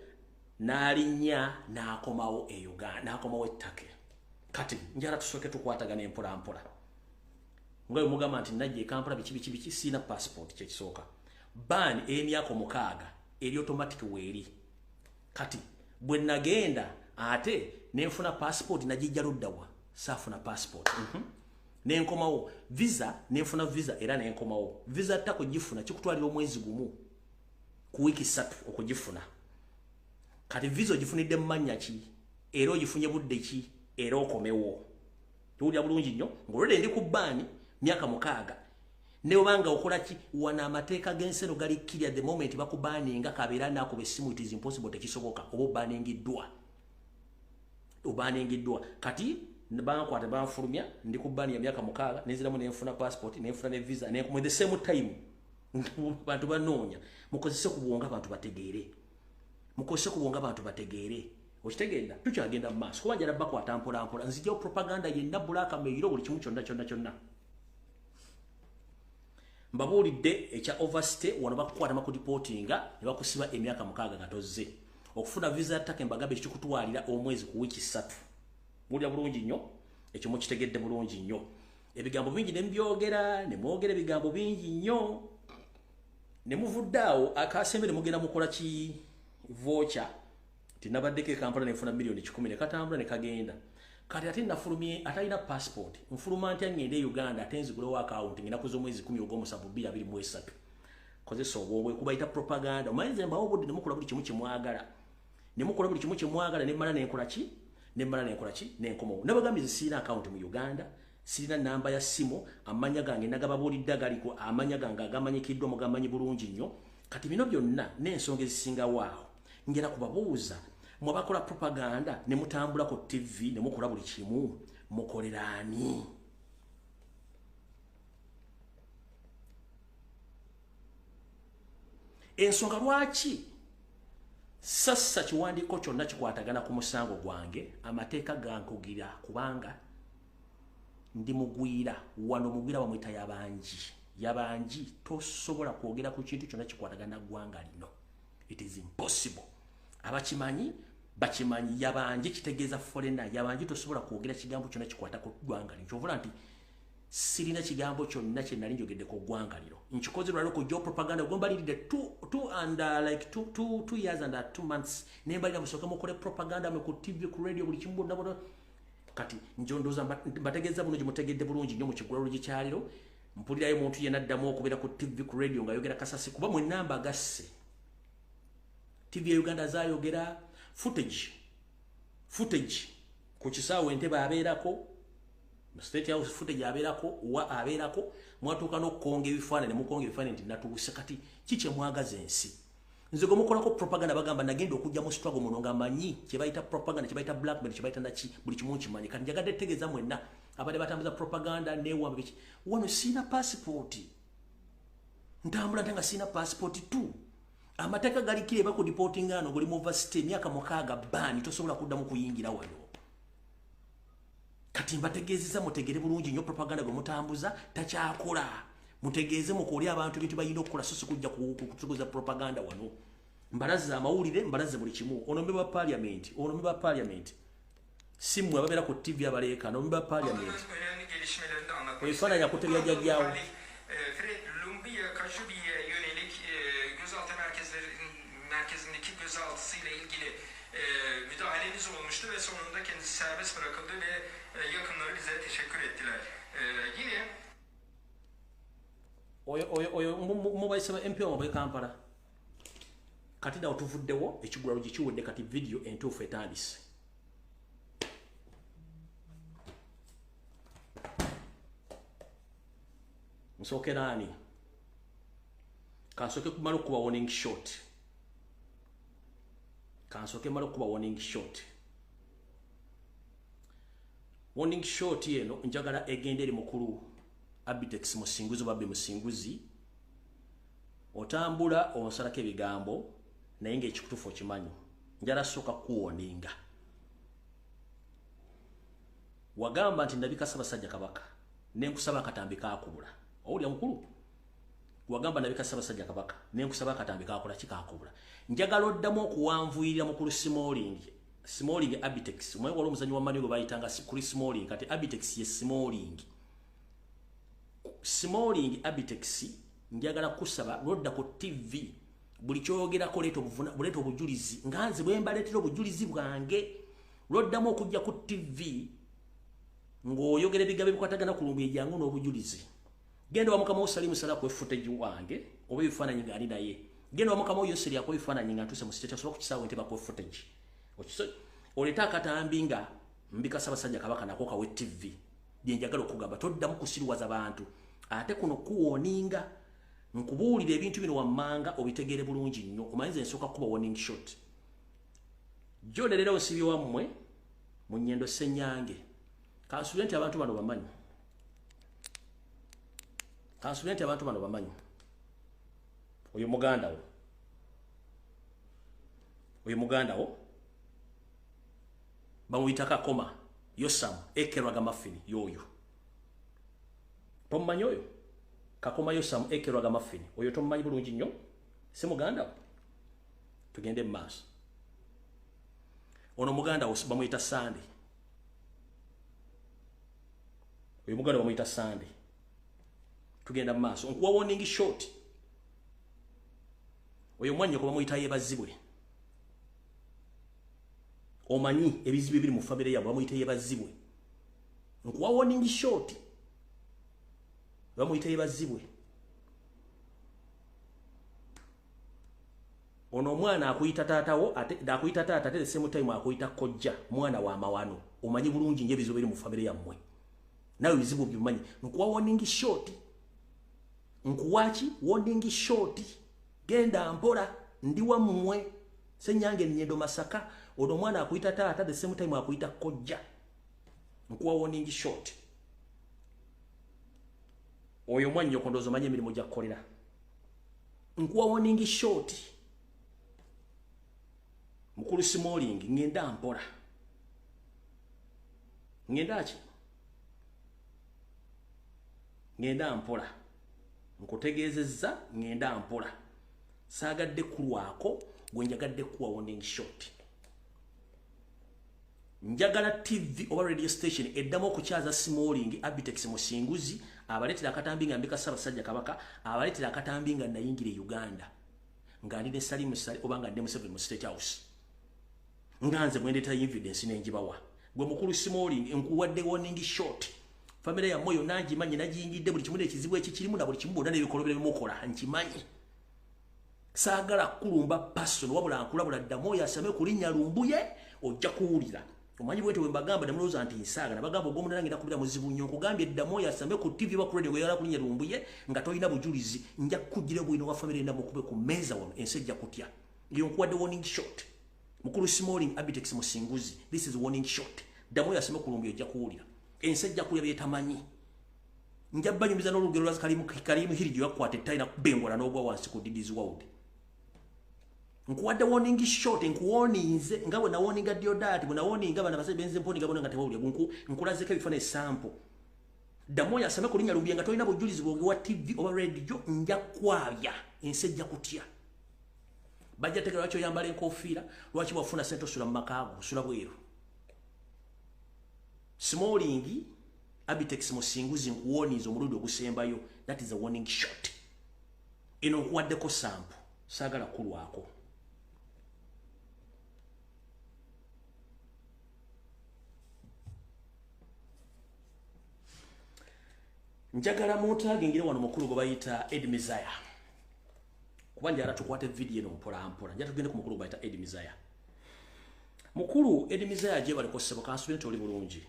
n'alinnya n'akomawo e Uganda n'akomawo ettake kati njala tusoke tukwatagana empola mpola ngayo mugamba nti najje Kampala biki sina passport kye kisooka ban emyako mukaaga eri automatic weeri kati bwe nagenda ate nenfuna passport najijja luddawa safuna passport nenkomawo visa nenfuna visa era nenkomawo visa tako gifuna kikutwalira omwezi gumu ku wiki 3 okugifuna kati visa ogifunidde mmanya ki era ogifunye budde ki era okomewo tuwulira bulungi nnyo ngolwedde ndi ku bbaani myaka mukaaga ne obanga okola ki wana amateeka g'ensero gali kiri at the moment bakubaaninga kabeera nakuba essimu it is impossible tekisoboka oba obaaningiddwa kati bankwata banfulumya ndi ku bbaani ya myaka mukaaga nenziramu nenfuna passport nenfuna ne visa nenkumwe the same time bantu banoonya mukozese ku bwonga abantu bategeere okitegedda tukyagenda mu maaso kuba njala bakwata mpola nzijjawo propaganda yenna bulaka meiro buli kimu kyonna mbabuulidde ekya overstay wano bakukwata makudipotinga ne bakusiba emyaka mukaaga gatoze okufuna visa yatake mbagambe kikutwalira omwezi ku wiki 3 mulya bulungi nnyo ekyo mukitegedde bulungi nnyo ebigambo bingi nembyogera nemwogera ebigambo bingi nnyo nemuvuddaawo akasembere mugenda mukola ki vocha tinabaddeko Kampala nefuna milioni 10 nekatambula nekagenda kati ate nafulumye atalina passport nfuluma ntya ngende Uganda atenzigulewo account ngina kuzo mwezi 10 ogw'omusanvu 2023 kozesa obwobwe kubayita propaganda omanyize mbawo budde nemukola buli kimu kimwagala nemmala nenkola ki nenkomawo nabagambize sirina account mu Uganda sirina namba ya simu amanya gange nagababuulidde galiko amanya gange agamanyikiddwa mugamanyi bulungi nnyo kati bino byonna n'ensonga ezisingawo awo ngera kubabuuza mwabakola propaganda ne mutambula ku TV ne mukola buli kimu mukolerani ensonga lwaki sassa kiwandiiko kyonna kikwatagana ku musango gwange amateeka gankugira kubanga ndi mugwira wano mugwira bamwita yabanji tosobola kwogera ku kintu kyonna kikwatagana ggwanga lino it is impossible abakimanyi bakimanyi yabanji kitegeeza foreigner yabanji tosobola kwogera kigambo kyonna kikwata ku ggwanga lino kyovula nti sirina kigambo kyonna kye nali njogedde ku ggwanga lino nkikoze lwaliro ku propaganda gwembaliride 2 years and 2 months nembalira musooke mukole propaganda ku TV ku radio buli kimu bonna kati njondoza mbategeeza bulungi mutegedde bulungi nnyo mu kigulalo gikyaliro mpulirayo muntu yenna addamu okubeera ku TV ku radio nga yogera kasasi kuba mwe namba gasse TV ya Uganda zayogera footage ku kisaawe Entebbe abeerako State House footage abeerako wa abeerako mwatuuka n'okukonga ebifaananyi mukonga ebifaananyi nti natuuse kati kiki mwagaza ensi nze gwe mukolako propaganda bagamba nagenda okujja mu struggle muno nga manyi kye bayita propaganda kye bayita blackmail kye bayita naki buli kimu nkimanyi kati njagadde tegeeza mwenna abadde batambuza propaganda neewamba biki wano siina passport ntambula nte nga siina passport tu amateeka galikire bakudipotinga ano guli mu varsity emyaka mukaaga bbaani tosobola kuddamu kuyingira wano kati mbategeezeza mutegere bulungi nnyo propaganda gwe mutambuza takyakola mutegeeze mukooli abantu bintu bayina okukola so sikujja kutuguza propaganda wano mbalaze amawulire mbalaze buli kimu ono member wa parliament simu ababeera ku TV abaleeka ono member wa parliament ebifaananyi akutebya jjajjaawo Lumbuye Kajubi'ye yönelik gözaltı merkezindeki gözaltısıyla ilgili müdahaleniz olmuştu ve sonunda kendisi serbest bırakıldı ve yakınları bize teşekkür ettiler. Yine oyo mubayise MP wa Kampala kati dawo tuvuddewo ekigulalo gikiwedde kati video entuufu etandise nsookerani kansooke kumala okuba warning shot warning shot yeno njagala egende eri mukulu Abitex musinguzi babbe musinguzi otambula onsalako ebigambo naye ng'ekikutufu okimanyi njala sooka kuwoninga wagamba nti ndabika Ssaabasajja Kabaka nenkusaba akatambi kakubula owulya mukulu wagamba ndabika Ssaabasajja Kabaka nenkusaba akatambi kakola kikakubula njagala oddamu okuwanvuyirira mukulu Simoling Smalling Abitex umwe wali omuzanyi wa manigo bayitanga kuli Smalling kati Abitex ye Smalling Abitex njagala kusaba lodda ku TV buli kyogera ko leto obujulizi nganze bwe mbaletera obujulizi bwange loddamu okujja ku TV ng'oyogera ebigambo bikwatagana ku Lumbuye jangu n'obujulizi genda wa mukama Salimu Sala ku footage wange oba ebifaananyi nga ali naye genda wa mukama Yoseri akwa ebifaananyi nga ntuse mu state sobola kukisawo nteba ku footage oleta akatambi nga mbikasa basajja kabaka nako kawe TV bye njagala okugamba toddamu kusirwaza abantu ate kuno kuwoninga nkubuulira ebintu bino wammanga obitegeere bulungi nnyo omanyiza ensooka kuba warning shot jode lero nsibye wammwe mu nnyendo Ssenyange kansulenti abantu bano bamanyi oyo muganda wo bamuyita Kakoma Yosam ekerwaga mafini yoyo tomumanyi oyo Kakoma Yosam ekerwaga mafini oyo tomumanyi bulungi nnyo si muganda wo tugende mu maaso ono muganda wo bamuyita Sande oyo muganda bamuyita Sande tugenda mu maaso nkuwa warning shot oyo mwanyo ko bamuyita Yebazibwe omanyi ebizibu biri mu family yabo bamuyita Yebazibwe nkuwa warning shot bamuyita Yebazibwe ono mwana akuyita taatawo akuyita taata ate the same time akuyita kojja mwana wa mawano omanyi bulungi nje bizibu biri mu family yammwe nawe bizibu bimanyi nkuwa warning shot nkuwachi warning shot genda mpola ndi wammwe Ssenyange Nnyendo Masaka ono mwana akuyita taata the same time akuyita kojja nkuwa warning shot oyo mwanyo kondozo manye emirimu gya kukolera nkuwa warning shot mukulu Smalling ngenda mpola ngenda mpola nkutegeezezza ngenda mpola saagadde kulwako gwe njagadde kuwa warning shot njagala TV oba radio station eddamu okukyaza Smalling Abitex musinguzi abaletera akatambi nga mbika Ssaabasajja Kabaka abaletera akatambi nga nayingire Uganda nga ndi ne Salimu Sale oba nga ndi Museveni mu State House nganze mwendeta evidence n'enjibawa gwe mukulu Smalling nkuwadde warning shot family ya moyo nangi manyi najingidde buli kimu ekizibu ekikirimu na buli kimu bonna n'ebikolobero bimukola nkimanyi saagala kulumba personal wabula nkulabula ddamu yasame kulinnya Lumbuye ojja kuwulira omanyi bwete wembagamba namulooza nti nsaaga nabagamba ogw'omunana ngenda kubira muzibu nnyo nkugambye ddamu yasame ku TV ba radio yala kulinnya Lumbuye nga toyina bujulizi nja kukugira bwino wa family ndamu kube ku meza wano ensejja kutya ngiyo nkuwadde warning shot mukulu Smalling Abitex musinguzi this is warning shot ddamu yasame ku Lumbuye ojja kuwulira ensejja kulya byetamanyi nja banyumiza n'olugero lwa Kalimu hiri gye yakwata ettayina kubengwala n'ogwa wansi ku Didi's World nkuwadde warning shot nkuwoninze nga bwe nawoninga Diodati bwe nawoninga bana basebe benze mponi gabona nga tebawulya nkulazeko ebifaananyi sample ddamu yasame kulinnya Lumbuye nga tolina bujulizi bwoge wa TV oba radio nja kwabya ensejja kutya bajja tegera lwaki oyambala enkofiira lwaki bwafuna sente osula mu makaago osula bweru Smalling Abitex musinguzi nkuwoniza omulundi ogusembayo that is a warning shot eno nkuwaddeko sample saagala kulwako njagala mutage ngire wano mukulu gwe bayita Edmizaya kuba njagala tukwate video eno mpola mpola njagala tugende ku mukulu gwe bayita Edmizaya mukulu Edmizaya gye baliko ssebo kansubire oli bulungi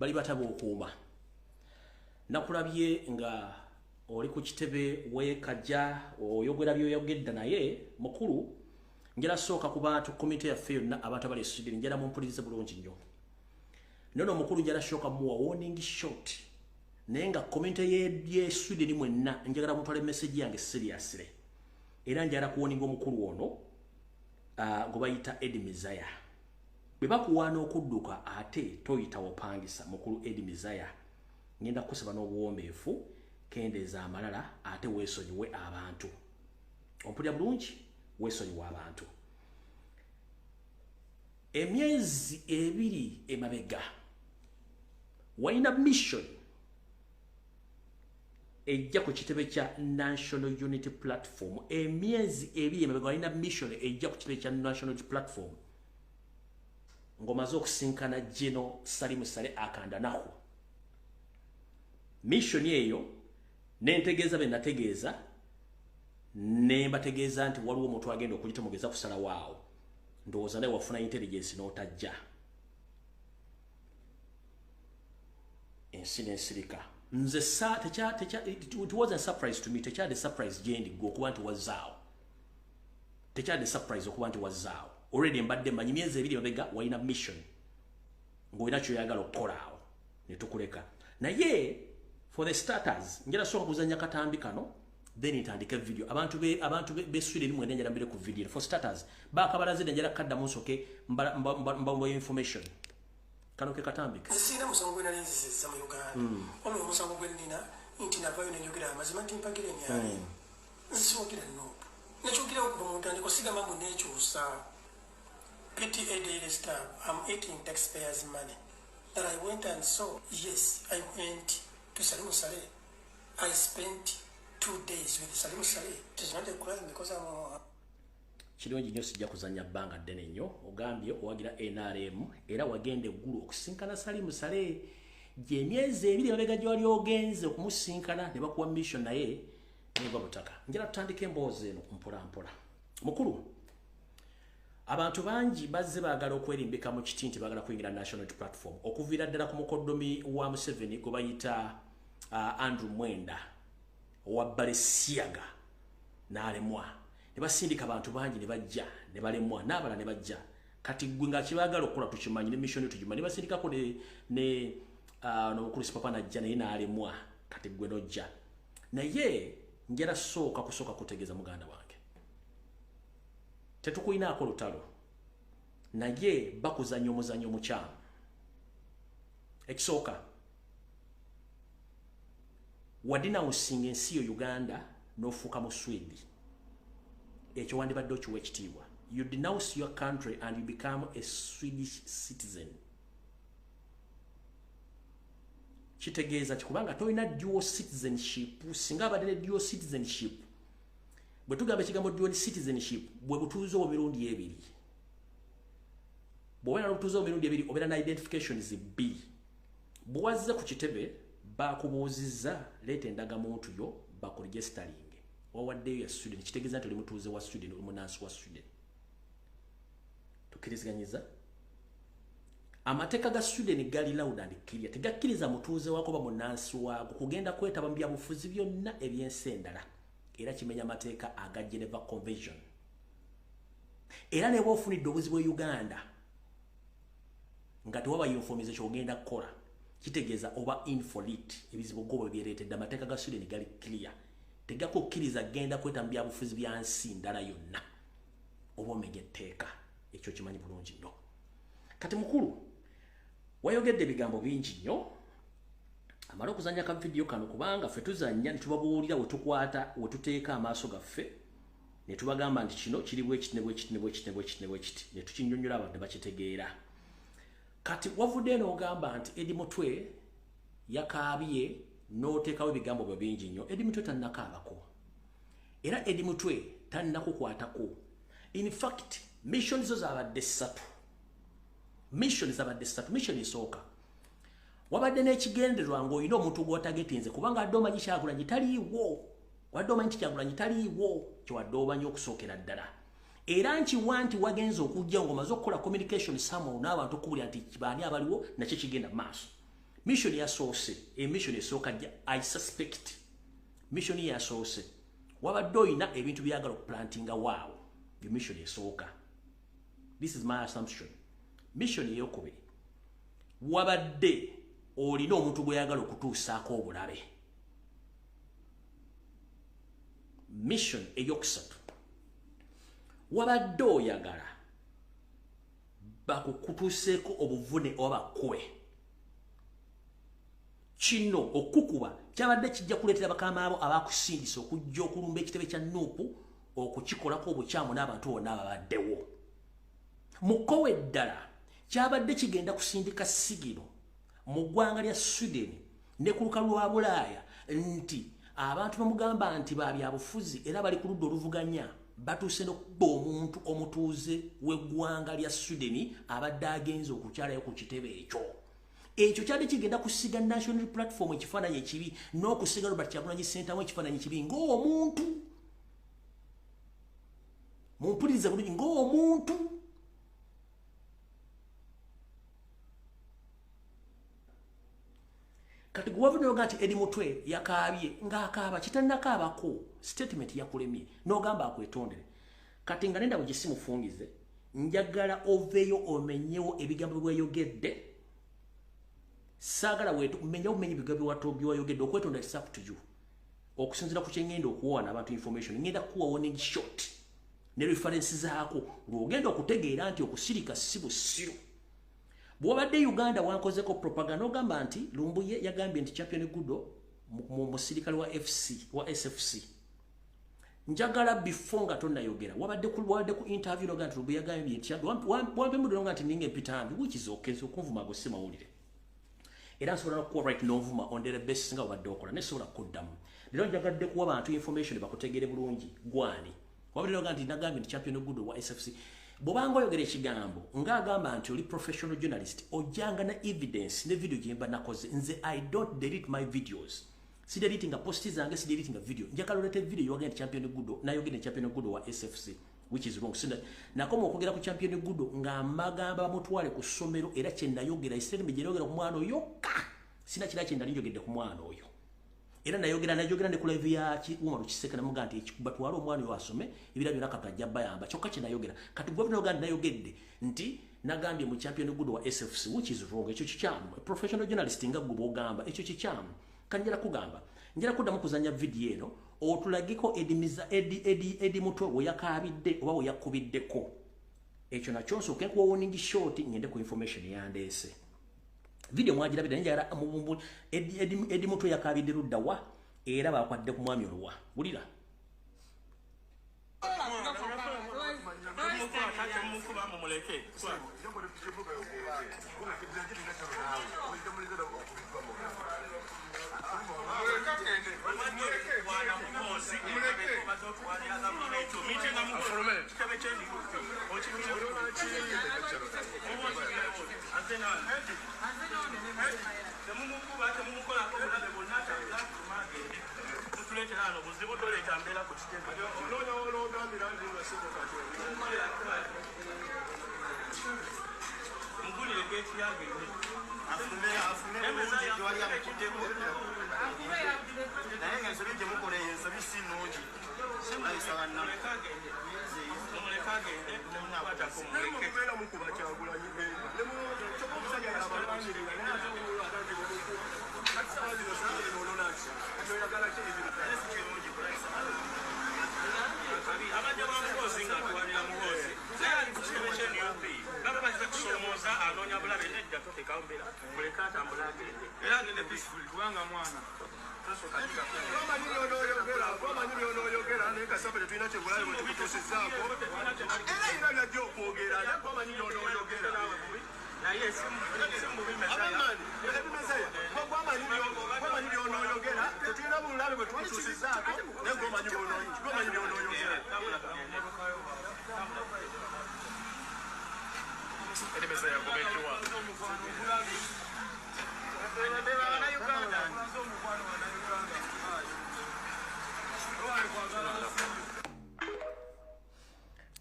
bali bataba okuuma nakulabye nga oli ku kitebe weekajja oyogera byoyogedda naye mukulu njala sooka ku bantu komite yaffe yonna abantu abali Sweden njala mumpulirize bulungi nnyo nono mukulu njala sooka muwa warning shot naye nga komite ye Sweden mwenna njagala mutwale message yange seriously era njala kuwoninga omukulu ono gwe bayita Edmizaya bwe bakuwaana okudduka ate toyita wopangisa mukulu Edmizaya ngenda kusaba n'obuwombeefu kendeeza amalala ate weesonyiwe abantu ompulira bulungi weesonyiwe abantu emyezi ebiri emabega walina mission ejja ku kitebe kya National Unity Platform. Emyezi ebiri emabega walina mission ejja ku kitebe kya National Unity Platform ng'omaze okusinkana General Salim Musale akandanako. Mission eyo nentegeeza be nategeeza ne mbategeeza nti waliwo omuntu agenda okuyita mugeza kusala waawo ndowooza naye wafuna intelligence n'otajja ensi n'ensirika. Nze it wasn't a surprise to me. Tekyali surprise gyendi gwe okuba nti wazzaawo. Tekyali surprise okuba nti wazzaawo. Already mbadde manyi myezi ebiri emabega walina mission ng'olina kyoyagala okukola awo ne tukuleka. Naye for the starters njala soka kuzanya katambi kano then ntandika video abantu be Sweden mwende njala mbere ku video. For starters bakabalaze njala kadda musoke mba information kano ke katambi sina musango gwena lenzi za mu Uganda omu musango gwenina inti navayo nenyogera amazima nti mpagire nyaye nsiwogera no nekyogera okuba mu ntandiko siga mambo nekyusa PTA daily staff. I'm eating taxpayers' money that I went and saw. Yes, I went to Salim Musale. I spent 2 days with Salim Musale. It is not a crime because I'm kirungi nnyo sijja kuzanya bbanga ddene nnyo ogambye owagira NRM era wagenda eggulu okusinkana Salim Musale gye emyezi ebiri emabega gy'oli ogenze okumusinkana ne bakuwa mission naye neva butaka. Njala tutandika emboozi eno mpola mpola. Mukulu abantu bangi bazze baagala okwerimbika mu kiti nti baagala kuyingira National Unity Platform okuviira ddala ku mukoddomi wa Museveni gwe bayita Andrew Mwenda owa Balesiaga n'alemwa ne basindika abantu bangi ne bajja ne balemwa n'abala ne bajja kati gwe nga kibaagala okukola tukimanyi ne mission tugimanyi ne basindikako ne n'omukulu Papa najja naye n'alemwa kati gwe n'ojja naye njala kusooka kutegeeza muganda wange tetukuyinaako lutalo naye bakuzanya omuzanyo omukyamu. Ekisooka wadinawusinga ensi yo Uganda n'ofuuka mu Sweden ekyo wandibadde okiwa ekitiibwa. You denounce your country and you become a Swedish citizen. Kitegeeza kubanga tolina dual citizenship. Singa abadde ne dual citizenship bwe tugamba ekigambo dual citizenship bwe butuuze obumirundi ebiri. Bw'obeera n'obutuuze obumirundi ebiri obeera na identifications B. Bwe wazze ku kitebe bakubuuzizza leeta endagamuntu yo bakuregistering. Wawaddeyo ya Sweden kitegeeza nti oli mutuuze wa Sweden oli munansi wa Sweden. Tukkirizganyiza amateeka ga Sweden gali loud and clear. Tegakkiriza mutuuze wako ba munansi waago kugenda kwetaba mu byabufuzi byonna ebyensi endala. Era kimenya mateeka aga Geneva Convention. Era ne bwofunidde obuzibu bwe Uganda nga tewaba informize kyogenda kukola kitegeeza oba infolit ebizibu gobo byereetedde amateeka ga Sweden gali clear. Tegakukkiriza genda kweta mu byabufuzi bya nsi ndala yonna oba omenya etteeka. Ekyo kimanyi bulungi nnyo. Kati mukulu wayogedde ebigambo bingi nnyo amala okuzanya ka video kano kubanga ffe tuzanya netubabuulira wetukwata wetuteeka amaaso gaffe netubagamba nti kino kiri bwekiti netukinyonnyola abantu bakitegeera. Kati wavudde n'ogamba nti Edi Mutwe yakaabye n'oteekawo ebigambo bwe bingi nnyo. Edi Mutwe tannakaabako era Edi Mutwe tannakukwatako. In fact mission zo zabadde ssatu. Mission esooka wabadde n'ekigendererwa ng'olina omuntu gw'otagetinze kubanga adde omanyi Kyagulanyi taliiwo. Wadde omanyi Kyagulanyi taliiwo kyewadde omanyi okusookera ddala. Era nkiwa nti wagenza okujja ng'omaze okukola communication somehow n'abantu okubulira nti baani abaliwo nakyo kigenda maaso. Mission yasoose emission esooka I suspect mission yasoose wabadde olina ebintu byagala okuplantinga waawo mission esooka. This is my assumption. Mission eyokubiri wabadde olina omuntu gweyagala okutuusaako obulabe. Mission eyokusatu wabadde oyagala bakukutuuseeko obuvune oba bakuwe. Kino okukuba kyabadde kijja kuleetera bakama abo abakusindisa okujja okulumba ekitebe kya Nuupu okukikolako obukyamu n'abantu bonna ababaddewo. mukowe ddala kyabadde kigenda kusindika sigiro mu ggwanga lya Sweden ne ku lukalu lwa Bulaaya nti abantu bamugamba nti babyabufuzi era bali ku ludda oluvuganya batuuse n'okubba omuntu omutuuze w'eggwanga lya Sweden abadde agenze okukyalayo ku kitebe ekyo kyali kigenda kusiga national platform ekifaananyi ekibi n'okusiga Robert Kyagulanyi Ssentamu ekifaananyi ekibi ng'omuntu mumpulirize bulungi ng'omuntu kati guverinoma nti eri mutwe yakaabye ng'akaaba kitannakaabako statement yakulemye n'ogamba akwetondere kati nga nenda bwegisimufungize njagala oveeyo omenyewo ebigambo bweyogedde saagala menyawo menye ebigambo byewayogedde okwetondera it's up to you okusinzira ku kyengenda okuwaana abantu information ngenda kuwa warning shot ne reference zaako lwogenda okutegeera nti okusirika si busiru bw'obadde Uganda wankozeko propaganda ogamba nti Lumbuye yagambye nti champion Gudo mu musirikale wa SFC njagala before nga tonnayogera wabadde ku interview noga nti Lumbuye yagambye nti wampe mudo nga nti ninge mpitambi which is okay so kunvuma go simawulire era nsobola okuwa right novuma on the best nga wabadde okola nesobola kuddamu lero njagadde kuwa abantu information bakutegere bulungi gwani wabadde noga nti nagambye nti champion Gudo wa SFC bobanga oyogera ekigambo ng'agamba nti oli professional journalist ojjanga na evidence ne video gye mba nakoze nze I don't delete my videos si deleting posti zange si deleting video njagala olete video yogera nti champion Gudo nayogera nti champion Gudo wa SFC which is wrong sinda nakoma okwogera ku champion Gudo ng'amagamba bamutwale ku ssomero era kye nayogera isireme gye nayogera ku mwana oyo sina kira kye ndali njogedde ku mwana oyo era nayogera ne ku live ya Umaru Kiseka namuga nti ekikuba twala omwana oyo asome ebira byonna katajja bayamba kyokka kye nayogera kati guverinoma Uganda nayogedde nti nagambye mu champion Gudo wa SFC which is wrong ekyo kikyamu professional journalist nga gwe bwogamba ekyo kikyamu kanjira kugamba njira kuddamu kuzanya video eno otulagiko edi mutwe we yakaabidde oba we yakubiddeko ekyo nakyo nsooke kuwa warning short ngende ku information yandeese video mwagira bidde njagala edi mutwe yakaabidde ludda wa era bakwadde ku mwami oluwa wulira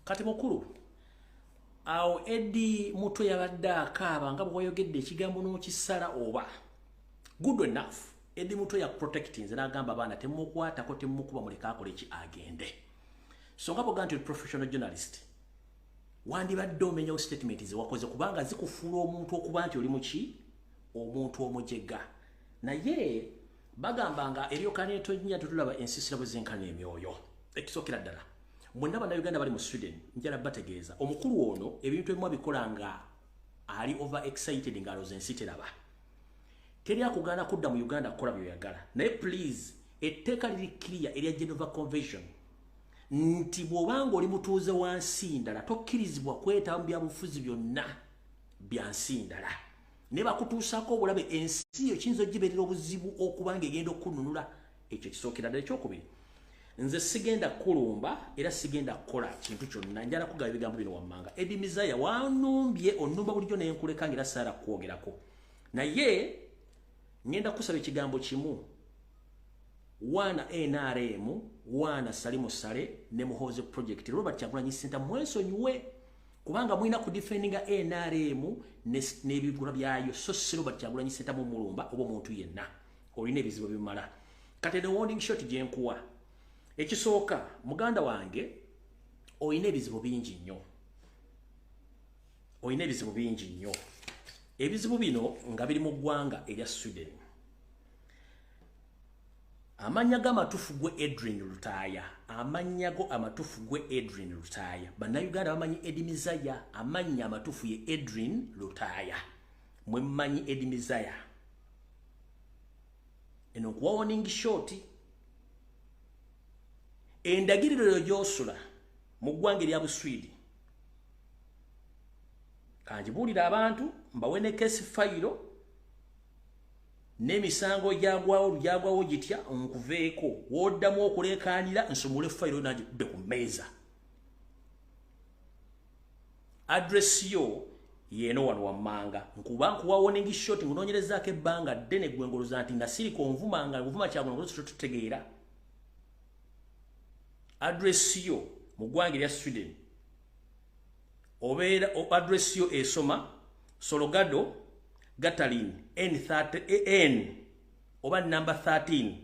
kati mukulu awo edi mutwe yabadde akaaba nga bw'oyogedde ekigambo n'okisala oba good enough edi mutwe ya protecting nze n'agamba abaana temukwatako temukuba muleka akola eki agende so nga bw'ogamba nti professional journalist wandibadde omenyawo statement ze wakoze kubanga zikufuula omuntu okuba nti oli muki omuntu omujega naye bagamba nga eryokaneeto nnya tetulaba ensisira bwe zenkana emyoyo ekisookera ddala mwenna bannayuganda bali mu Sweden njala bategeeza omukulu ono ebintu ebimu abikola nga ali over excited ng'aloza ensi teraba teri akugaana kudda mu Uganda kukola by'oyagala naye please etteeka liri clear erya Geneva Convention nti bw'obanga oli mutuuze wa nsi ndala tokkirizibwa kwetaba mu byabufuzi byonna bya nsi ndala. Ne bakutuusako obulabe ensi yo kiyinza ogibeerera obuzibu okuba ng'egenda okununula. Ekyo kisookera ddala. Ekyokubiri, nze sigenda kulumba era sigenda kukola kintu kyonna. Njala kugaba ebigambo bino wammanga. Edimizaya wanumbye onnumba bulijjo naye nkuleka ng'era saara kukwogerako. Naye ngenda kusaba ekigambo kimu. Wana NRM, wana Salimu Sale ne Muhoze Project. Robert Kyagulanyi Ssentamu mwesonyiwe kubanga mwina ku defendinga NRM n'ebigula byayo. So si Robert Kyagulanyi Ssentamu mulumba oba omuntu yenna. Olina ebizibu bimala. Kati ne warning shot gye nkuwa. Ekisooka, muganda wange olina ebizibu bingi nnyo. Olina ebizibu bingi nnyo. Ebizibu bino nga biri mu ggwanga erya Sweden. Amanya gamatufu gwe Edwin Lutaaya. Amanya go amatufu gwe Edwin Lutaaya. Bannayuganda bamanyi Edimizaya. Amanya amatufu ye Edwin Lutaaya. Mwe mmanyi Edimizaya. Eno kuwa warning short. Endagiriro gy'osula mu ggwanga erya Buswidi. Kanjibuulira abantu mbawe ne case file n'emisango gyagwawo gitya nkuveeko woddamu okuleekaanira nsumule file nagikubbe ku mmeeza. Address yo yeeno wano wammanga nkuba nkuwa warning shot ngunoonyerezaako ebbanga ddene gwe ngoloza nti nasirika onvumanga nvuma Kyagulanyi tutegeera. Address yo mu ggwanga erya Sweden obeera address yo esoma Sologado Gatalin N oba number 13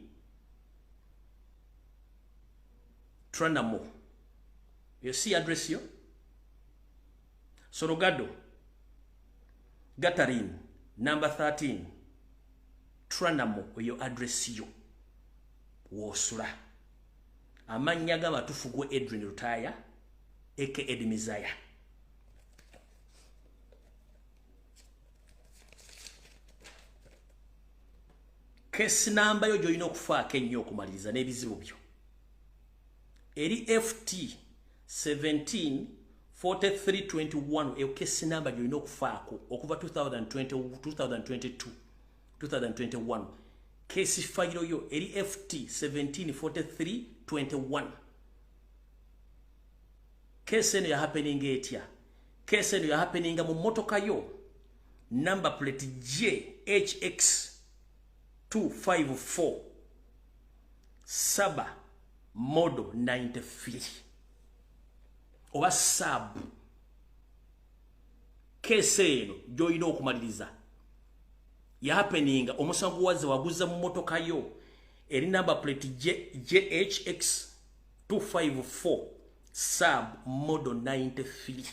Tranamo. You see address yo Sologado Gatalin number 13 Tranamo oyo address yo wosula. Amanya gamatufu gwe Edwin Lutaaya eke Edimizaya. Case number yo gy'olina okufaako ennyo okumaliriza n'ebizibu byo. Eri FT 174321 eyo case number gy'olina okufaako okuva 2021. Case file yo eri FT 174321. Case eno ya happening etya. Case eno ya happening mu motoka yo number plate JHX 254 Saba model 93 oba sub. Case eno gy'olina okumaliriza ya happening omusango waze waguza mu motoka yo eri number plate JHX 254 sub model 93.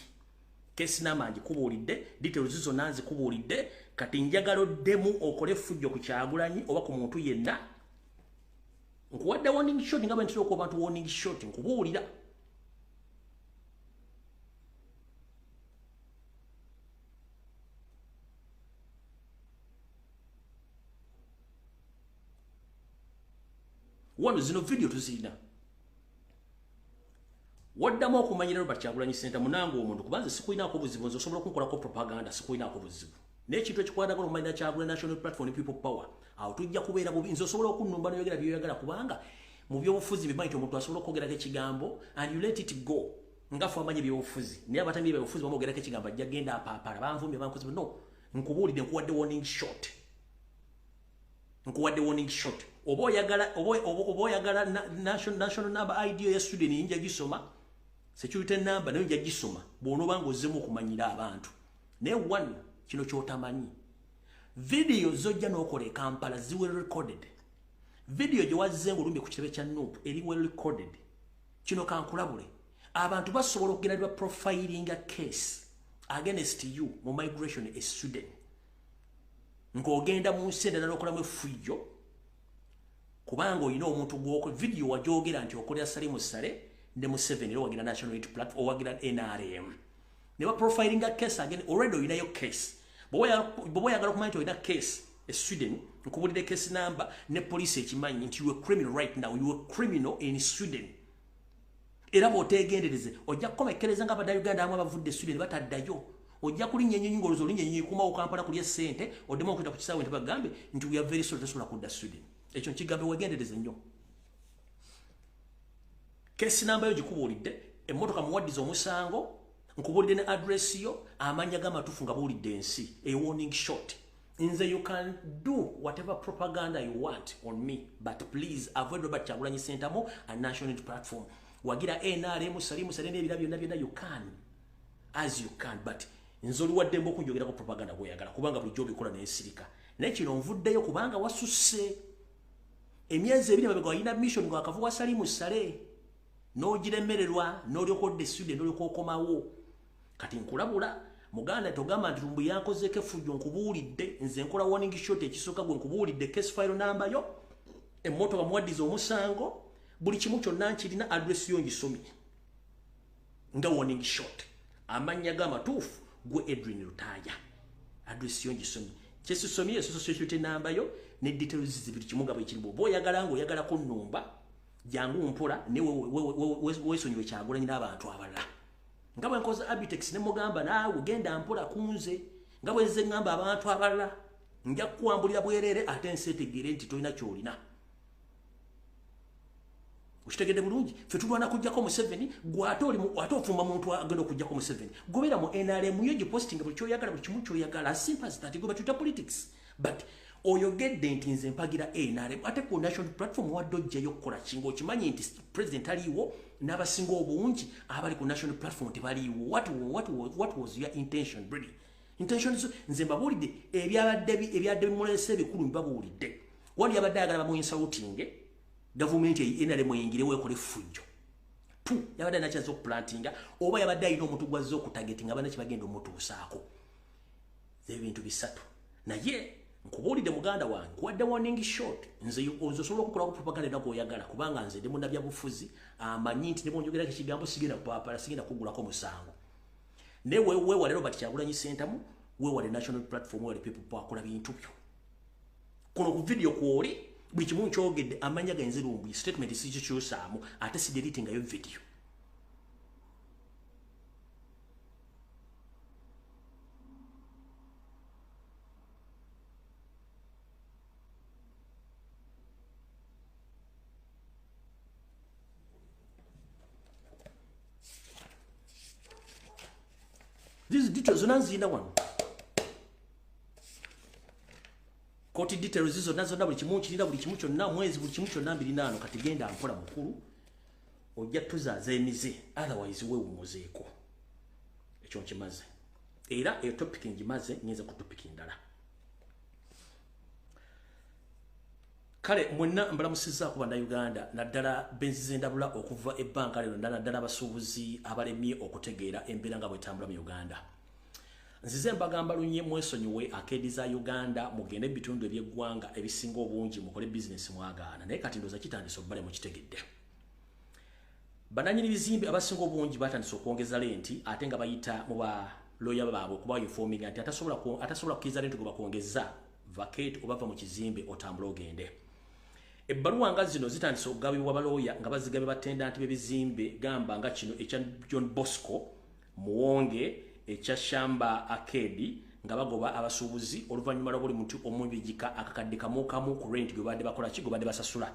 Case namangi kubuulidde details zizo nanzi kubuulidde kati njagalo demu okole fujjo ku Kyagulanyi oba ku muntu yenna. Nkuwadde warning shot nga bwe ntira okuwa abantu warning shot nkubuulira. Wano zino video tuzirina. Waddamu okumanyira Robert Kyagulanyi Ssentamu munange omuntu kubanze sikuyinaako buzibu nze osobola okunkolako propaganda sikuyinaako buzibu. N'ekintu ekikwatagana okumanyira Kyagulanyi National Platform People Power awo tujja kubeera bubi nze osobola okunnumba n'oyogera by'oyagala kubanga mu by'obufuzi bimanyi nti omuntu asobola okwogerako ekigambo and you let it go nga ffe amanyi ebyobufuzi naye abatambi ebyobufuzi bamwogerako ekigambo ajja genda apaapala banvumye bankozi no nkubuulidde nkuwadde warning shot. Nkuwadde warning shot. Oba oyagala national number ID ya Sweden yinja gisoma security number nayo yinja gisoma bw'onooba ng'ozzemu okumanyira abantu. Naye one kino ky'otamanyi video zojja n'okola e Kampala ziwe recorded. Video gye wazze ng'olumbye ku kitebe kya Nuupu eri well recorded. Kino kankulabule abantu basobola okugererwa profiling a case against you mu migration e Sweden ng'ogenda mu nsi endala n'okolamu effujjo kubanga olina omuntu gw'oko video wajogera nti okolera Salimu Sale ne Museveni era wagira National Unity Platform wagira NRM ne ba profiling a case again already olinayo case bw'oba oyagala okumanya nti olina case e Sweden nkubulidde case number ne police ekimanyi nti you are criminal right now, you are criminal in Sweden. era bw'oteegendereze ojja kukomekereza nga Abannayuganda abamu abavudde Sweden bataddayo ojja kulinnya ennyonyi ng'olowooza olinnya ennyonyi kumawo Kampala kulya ssente oddemu okuyita ku kisaawe nti bagambe nti we are very sorry tosobola kudda Sweden ekyo nkigambe weegendereze nnyo kesi namba yo gikubuulidde emmotoka muwaddiza omusango nkubuulidde ne address yo amannya g'amatuufu nga buulidde ensi a warning shot nze you can do whatever propaganda you want on me but please avoid Robert Kyagulanyi Ssentamu and national platform wagira NRM salimu salende ebira byonna you can as you can but nze oluwaddemba okunjogerako propaganda gweyagala kubanga bulijjo obikola n'ensirika naye kino nvuddeyo kubanga wasusse emyezi ebiri mabega walina mission nga wakavuwa salimu sale n'ogiremererwa n'olyoka odda Sweden n'olyoka okomawo kati nkulabula Muganda togamba nti Lumbuye yakozeeko effujjo nkubuulidde nze nkola warning shot ekisooka gwe nkubuulidde case file namba yo emmotoka muwaddiza omusango buli kimu kyonna nkirina address yo ngisomye nga warning shot amannya g'amatuufu gwe Edwin Lutaaya address yo ngisomye kyesisomye esoso security namba yo ne details zibiri kimu nga bwe kiri bw'oba oyagala ng'oyagalako nnumba jangu mpola ne weesonyiwe Kyagulanyi n'abantu abalala nga bwe nkoze Abitex ne mugamba naawe genda mpola kunze nga bwe nze ngamba abantu abalala nja kuwambulira bwerere ate enseetegere nti tolina kyolina ukitegedde bulungi ffe tulwana kujjako Museveni gwe ate ofumba muntu agenda okujjako Museveni gobeera mu NRM yo gipostinga buli kyoyagala buli kimu kyoyagala sympathy that go batuyita politics but oyogedde nti nze mpagira NRM ate ku national platform wadde ojjayo okukola kinga okimanyi nti president aliiwo n'abasinga obungi abali ku national platform tebaliiwo what was your intention really intentions nze mbabuulidde ebyadde bimuleese ebikulu mbabuulidde wali abadde ayagala bamuinsultinge gavumenti NRM eyingirewo ekole effujjo yabadde nakyaza okuplantinga oba yabadde alina omuntu gwazze okutagetinga abana kibagenda omutuusaako ebintu bisatu naye nkubuulidde muganda wange kuwadde warning shot nze osobola okukolako propaganda enako oyagala kubanga nze ndi munnabyabufuzi amanyi nti ne bwonjogerako ekigambo sigenda kupapala sigenda kugulako musango ne weewale Robert Kyagulanyi Ssentamu weewale national platform weewale people akola bintu byo kuno ku video kwoli buli kimu nkyogedde amanya genze Lumbuye statement sikikyusaamu ate sidelitingayo video these details unanzina wano koti details hizo nazo buli kimu kirina buli kimu kyonna mwezi buli kimu kyonna 28 kati genda mpola mukulu ojja tuzaaza emize otherwise we umuzeeko ekyo nkimaze era eyo topic ngimaze nyeza ku topic ndala kale mwenna mbalamusiza ku Bannayuganda naddala benzize ndabula okuva ebbanka lero naddala abasuubuzi abalemye okutegeera embeera nga bwetambula mu Uganda nzize mbagamba lunye mwesonyiwe akedi za Uganda mugende bitundu ebyeggwanga ebisinga obungi mukole business mwagaana naye kati ndoza kitandise obbale mukitegedde bananyini bizimbe abasinga obungi batandise okwongeza lenti ate nga bayita mu ba lawyer baabwe kuba informing nti atasobola kukiza lenti kuba kwongeza vacate obava mu kizimbe otambula ogende ebbaluwa nga zino zitandise okugabibwa balooya nga bazigabe batendanti b'ebizimbe gamba nga kino ekya John Bosco muwonge ekya Shamba Akedi nga bagoba abasuubuzi oluvannyuma lwa buli muntu omubijika akakadde kamu ku rent gwe badde bakola ki gwe badde basasula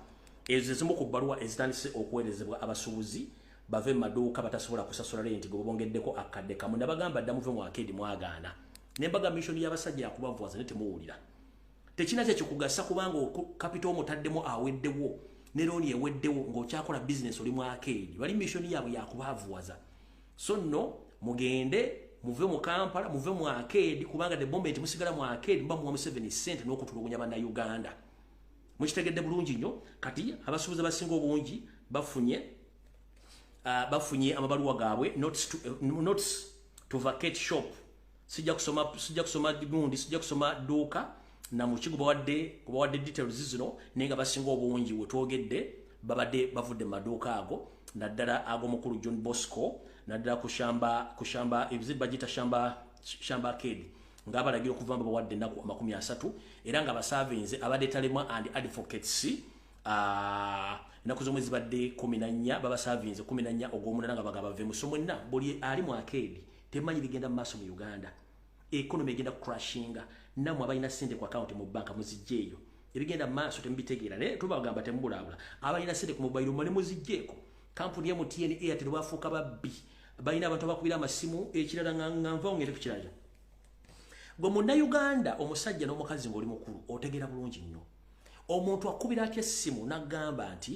ezo zimu ku bbaluwa ezitandise okuweerezebwa abasuubuzi bave mu maduuka batasobola kusasula rent gwe bongeddeko akadde kamu nabagamba dda muve mu Akedi mwagaana nembaga mission y'abasajja yakubavuwaza ne temuwulira tekina kye kikugasa kubanga capital mutaddemu aweddewo ne looni eweddewo ng'okyakola business oli mu Akedi bali mission yaabwe yakubavuwaza so no mugende muve mu Kampala muve mu Akedi kubanga the moment musigala mu Akedi mba mu Museveni sente n'okutulugunya Bannayuganda mukitegedde bulungi nnyo kati abasuubuzi abasinga obungi bafunye amabaluwa gaabwe not to vacate shop sijja kusoma gundi sijja kusoma duuka na mukigo bawadde details zino nenga basinga obungi wetwogedde babadde bavudde mu maduuka ago naddala ag'omukulu John Bosco naddala ku shamba ebizimbe bagita shamba Akedi nga balagira okuva bawadde ennaku 30 era nga basavinze abadde talema and advocates ennaku z'omwezi badde 14 baba savinze 14 ogw'omunana nga bagaba bave musomo mwenna buli ali mu arcade temanyi bigenda mu maaso mu Uganda economy egenda crashinga namwe abalina sente ku account mu banka muzijjeeyo ebigenda mu maaso temubitegeera naye tubagamba temubulabula abalina sente ku mobile money muzijjeeko kampuni ya MTN Airtel bafuuka babbi balina abantu abakubira amasimu ekirala nga nva ngere ku kirala gwe munnayuganda omusajja n'omukazi ng'oli mukulu otegeera bulungi nnyo omuntu akubira atya essimu n'agamba nti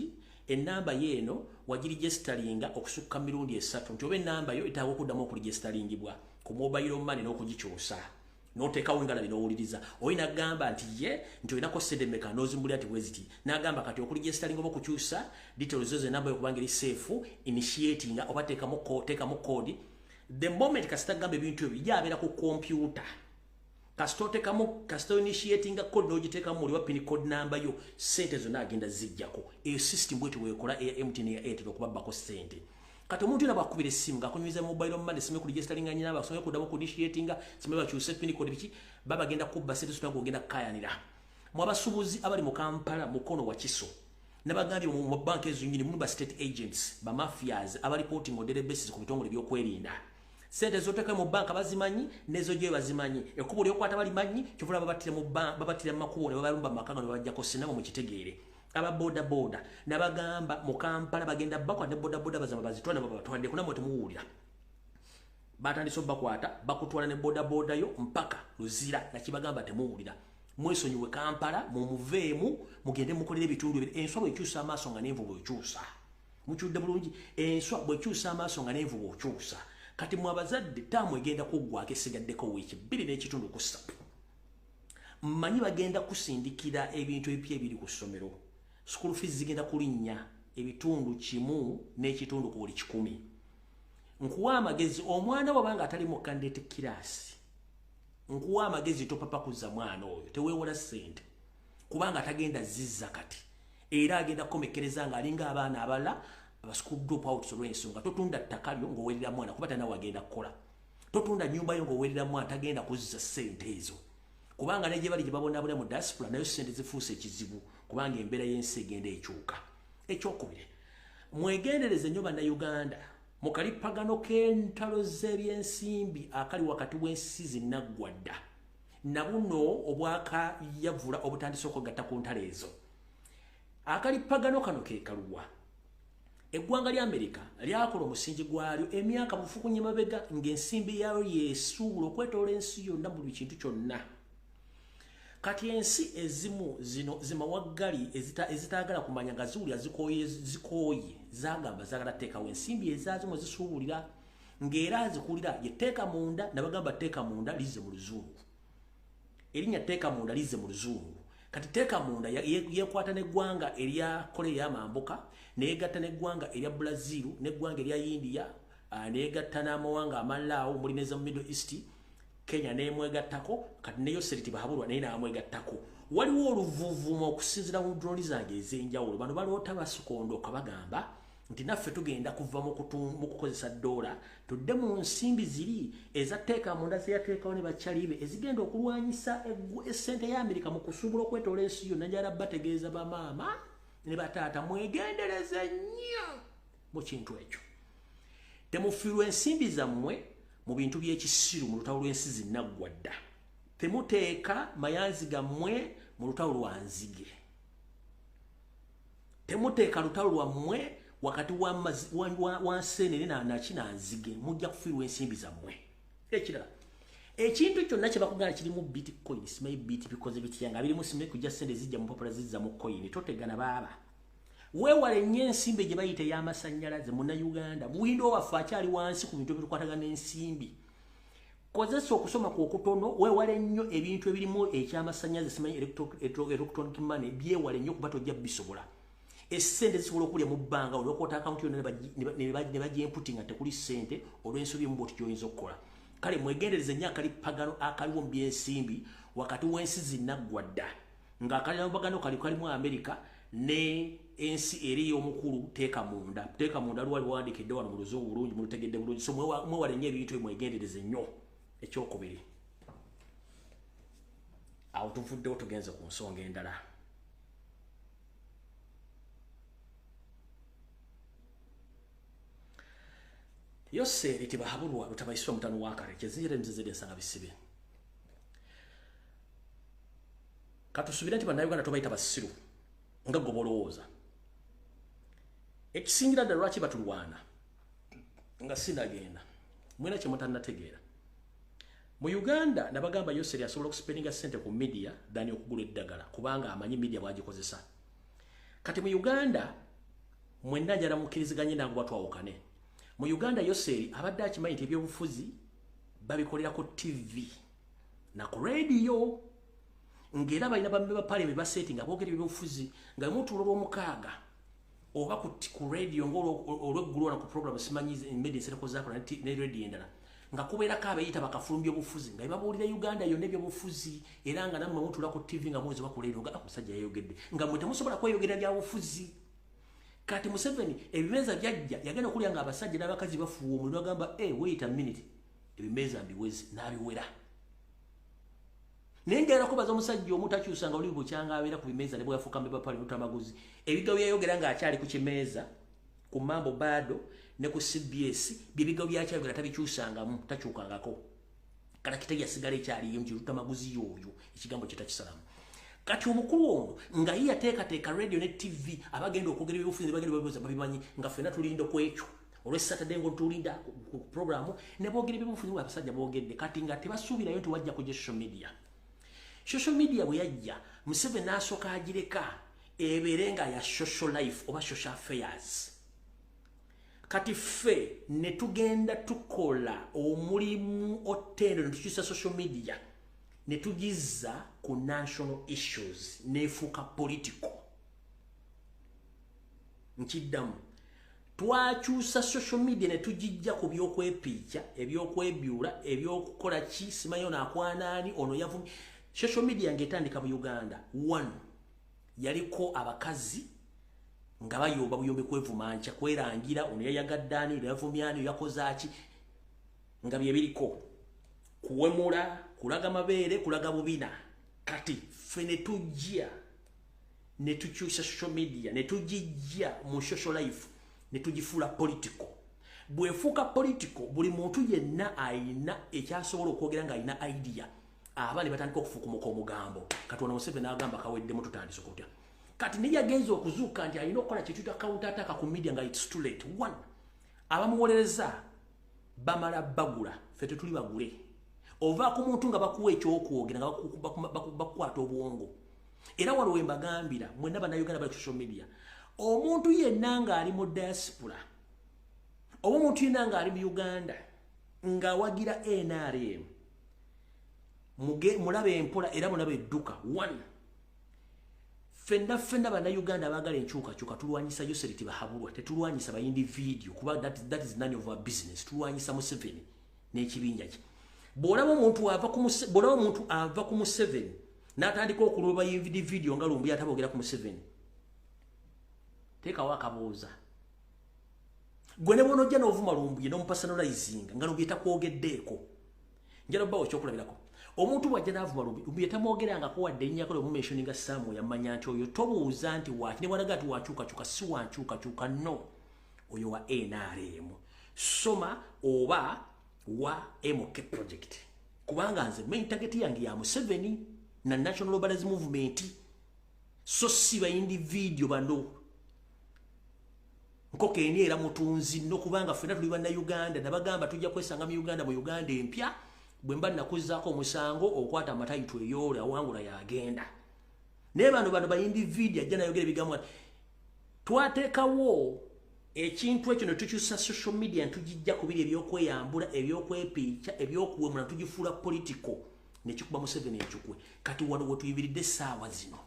ennamba yeeno wagiregisteringa okusukka mirundi 3 nti oba ennamba yo etaaga okuddamu okuregisteringbwa ku mobile money n'okugikyusa n'oteekawo engalabi n'owuliriza oyi n'agamba nti ye nti olinako sente mmeka n'ozimbulira nti bweziti n'agamba kati okuregisteringa oba okukyusa details zo zenamba yo kubanga eri safe initiatinga oba teekamu code the moment kasita gamba ebintu ebyo yabeera ku computer kasito initiatinga code n'ogiteekamu oliwa pin code namba yo sente zonna agenda zijjako eyo system bwetyo bwekola eya MTN ya Airtel okubabbako sente kati omuntu yena bakubira essimu ng'akunyumiza mobile money simu kuregisteringa nyina basome kuddamu ku initiatinga simu bakyuse pin code biki baba agenda kubba sente zonna kugenda kayanira mu abasuubuzi abali mu Kampala mukono wa Kiso n'abagambye mu banka ezo nnyini mu state agents ba mafias abali reporting on daily basis ku bitongole by'okwerinda sente zoteeka mu banka bazimanyi nezo gye bazimanyi ekkubo lyokwata balimanyi kyovula babatira mu banka babatira makubo ne babalumba makanga ne bajjako sinabo mu kitegeere aba boda boda nabagamba mu Kampala bagenda bakwa ne boda boda bazama bazitwana babatwande kuna moto muwulira batandise bakwata bakutwala ne boda boda yo mpaka Luzira na kibagamba temuwulira mwesonyiwe Kampala mu muveemu mugende mukolere ebitundu ebiri enswa bwekyusa amaaso nga n'envu bwekyusa mukyudde bulungi enswa bwekyusa amaaso nga n'envu bwekyusa kati mwabazadde taamu egenda kuggwako esigaddeko wiiki 2 n'ekitundu ku 3 mmanyi bagenda kusindikira ebintu ebipya ebiri ku ssomero school fees zigenda kulinnya ebitundu 1 n'ekitundu ku buli 100 nkuwa amagezi omwana wabanga atali mu candidate class nkuwa amagezi topapa kuza mwana oyo teweewola ssente kubanga tagenda zizza kati era agenda kukomekereza nga alinga abaana abala aba school drop out olw'ensonga totunda ttaka lyo ng'owerera mwana kuba tana wagenda kukola totunda nnyumba yo ng'owerera mwana tagenda kuzza ssente ezo kubanga ne gye bali gye babonabula mu diaspora nayo ssente zifuuse ekizibu kubanga embeera y'ensi egenda ekyuka ekyokubiri mwegendereze nnyo bannayuganda mu kalipagano k'entalo z'ebyensimbi akali wakati w'ensi zinnaggwadda na buno obwakayavula obutandise okugatta ku ntalo ezo akalipagano kano ke kaluwa eggwanga lya Amerika lyakola omusingi gwalyo emyaka bufukunye mabega ng'ensimbi yayo yeesuubula okwetoola ensi yonna mu buli kintu kyonna kati ensi ezimu zino zimawaggali ezitaagala kumanya nga ziwulira zikooye zagamba zaagala teekawo ensimbi ezaazo mwe zisuubulira ng'era zikulira ye teeka munda nabagamba teeka munda lizze mu luzungu erinnya teeka munda lizze mu luzungu kati teeka munda yekwata n'eggwanga erya Korea y'amambuka neegatta n'eggwanga erya Brazil n'eggwanga erya India neegatta n'amawanga amalaawo muli neza mu Middle East Kenya n'emwegattako kati neyo seriti bahabulwa naye n'amwegattako waliwo oluvuuvuuma okusinziira mu droni zange ez'enjawulo bano baloota basukondoka bagamba nti naffe tugenda kuva mu kukozesa dola tudde mu nsimbi ziri ezateeka munda zeyateekawo ne bakyalibe ezigenda okulwanyisa essente ya Amerika mu kusuubula okwetoola ensi yonna njala bategeeza bamaama ne bataata mwegendereze nnyo mu kintu ekyo temufiirwa ensimbi zammwe mu bintu by'ekisiru mu lutalo lw'ensi zinnaggwadda temuteeka mayanzi gammwe mu lutalo lwa nzige temuteeka lutalo lwammwe wakati wa nseenene nakinanzige mujja kufiirwa ensimbi zammwe ekirala ekintu kyonna kye bakugana kirimu bitcoin simanyi bit bikoze bitya nga birimu simanyi kujja sente zijja mu papula zizza mu coin totegana baaba weewale nnyo ensimbi gye bayita ey'amasannyalaze munnayuganda buwindo waffe akyali wansi ku bintu ebikwatagana n'ensimbi kozesa okusoma kwokutono weewale nnyo ebintu ebirimu ekyamasannyalaze simanyi electronic money byewale nnyo kuba tojja bisobola essente zisobola okulya mu bbanga olwokwota akawunti yonna ne bagyemputi nga tekuli ssente olw'ensobi emu bwoti gy'oyinza okukola kale mwegendereze nnyo akalipagano akaliwo mu by'ensimbi wakati w'ensi zinnaggwadda ng'akalipagano kalimu Amerika ne ensi eri y'omukulu teeka munda lwali wandikidde wano mu luzungu bulungi mulutegedde bulungi so mwewale nnyo ebintu mwegendereze nnyo ekyokubiri awo tuvuddewo tugenze ku nsonga endala yose litibahabulwa lutabayiswa mutano wakare kyezire mzizide nsanga bisibe katusubira nti bannayuganda tobayita basiru nga gobolowooza ekisingira ddala lwaki batulwana nga sinagenda mwena kyemutannategeera mu Uganda nabagamba yose lyasobola okuspendinga sente ku media dani okugula eddagala kubanga amanyi media bwagikozesa kati mu Uganda mwenna njala mukkiriziganye nangu batwawukane mu Uganda yose abadde akimanyi nti ebyobufuzi babikolera ku TV na ku radio ngera balina bambe ba pale ba setting abogera ebyobufuzi nga omuntu olw'omukaaga oba ku radio olw'eggulu na ku program simanyi media sereko zaako ne radio endala nga kubeera kabayita bakafulumbya obufuzi nga babuulira Uganda yonna ebyobufuzi era nga nammwe mutula ku TV nga mwezi baku radio nga omusajja yayogedde nga mwe temusobola kweyogera bya bufuzi kati Museveni ebimeza byajja yagenda okulya nga abasajja n'abakazi bafuwa omuliro agamba wait a minute ebimeza mbiwezi n'abiwera nengera kubaza omusajja omutakyusa nga oli bukyanga abeera ku bimeza ne bwafuka mbeba pale mutamaguzi ebigawo byayogera nga akyali ku kimeza ku mambo bado ne ku CBS bibigawo byakyayogera tabikyusangamu takyukangako kana kitege yasigala ekyali yo mutamaguzi yoyo ekigambo kitakisalamu kati omukulu ono nga yiya teeka radio ne TV abagenda okwogera ebyobufuzi bagenda babibuza babimanyi nga ffenna tulinda kwekyo olwe Saturday ngo tulinda ku program ne boogera ebyobufuzi abasajja boogedde kati nga tebasuubirayo nti wajja kujja social media bwe yajja Museveni n'asooka agireka ebeere nga ya social life oba social affairs kati ffe ne tugenda tukola omulimu otendo ne tukyusa social media ne tugiza ku national issues nefuuka political nkiddamu twakyusa social media ne tugijja ku byokwepiica ebyokwebyula ebyokukola ki simanyi ono akwanaani ono yavumi social media ngetandika mu Uganda 1 yaliko abakazi nga bayoba buyombe kwevumancha kwerangira ono yayagaddaani yavumyani yakozaaki nga byebiriko kuwemula kulaga mabeere kulaga bubina kati fene tujja ne tukyusa social media ne tujijja mu social life ne tugifula political bwefuuka political buli muntu yenna ayina ekyasobola okwogera nga ayina idea abali batandika okufukumuka omugambo kati ono Museveni agamba kaweddemu tutandise okutya kati niyagenza okuzuuka nti alina okukola kyetuta counter attack ku media nga it's too late 1 abamuwolereza bamala bagula ffe tetuli bagule ova ku muntu nga bakuwa ekyokwogera nga bakukwata obwongo era waliwo embagambira mwenna bannayuganda bali ku social media omuntu yenna nga ali mu diaspora oba omuntu yenna nga ali mu Uganda nga wagira NRM mulabe empola era mulabe edduka 1 fenna bannayuganda abagala enkyukakyuka tulwanyisa Yoseri tibahabulwa tetulwanyisa bayindi video kuba that is none of our business tulwanyisa Museveni n'ekibinja kye bw'olaba omuntu ava ku Museveni n'atandika okuloba yindi video nga Lumbuye atabogera ku Museveni teekawo akabooza gwe ne bw'onojja n'ovuma Lumbuye n'omupersonalizinga nga Lumbuye takwogeddeeko njala bbawo ekyokulabirako omuntu bwajja n'avuma Lumbuye tamwogerangako wadde erinnyako lyomumentioninga Samuel yamanya nti oyo tobuuza nti waki ne bwalaga nti wakyukakyuka si wankyukakyuka no oyo wa NRM soma oba wa MK project kubanga nze main target yange ya Museveni na National Liberation Movement so si bayindi video bando nkoke eni era mutunzi no kubanga ffenna tuli bannayuganda nabagamba tujja kwesanga mu Uganda mu Uganda empya bwe mba nakuzaako omusango okwata amatayitu eyoole awangula yagenda naye bano bayindi video ajja nayogera ebigambo twateekawo ekintu ekyo ne tukyusa social media ntugijja kubiri ebyokweyambula ebyokwepiica ebyokuwemula tugifuula political nekikuba Museveni ekikwe kati wano wetuyibiridde essaawa zino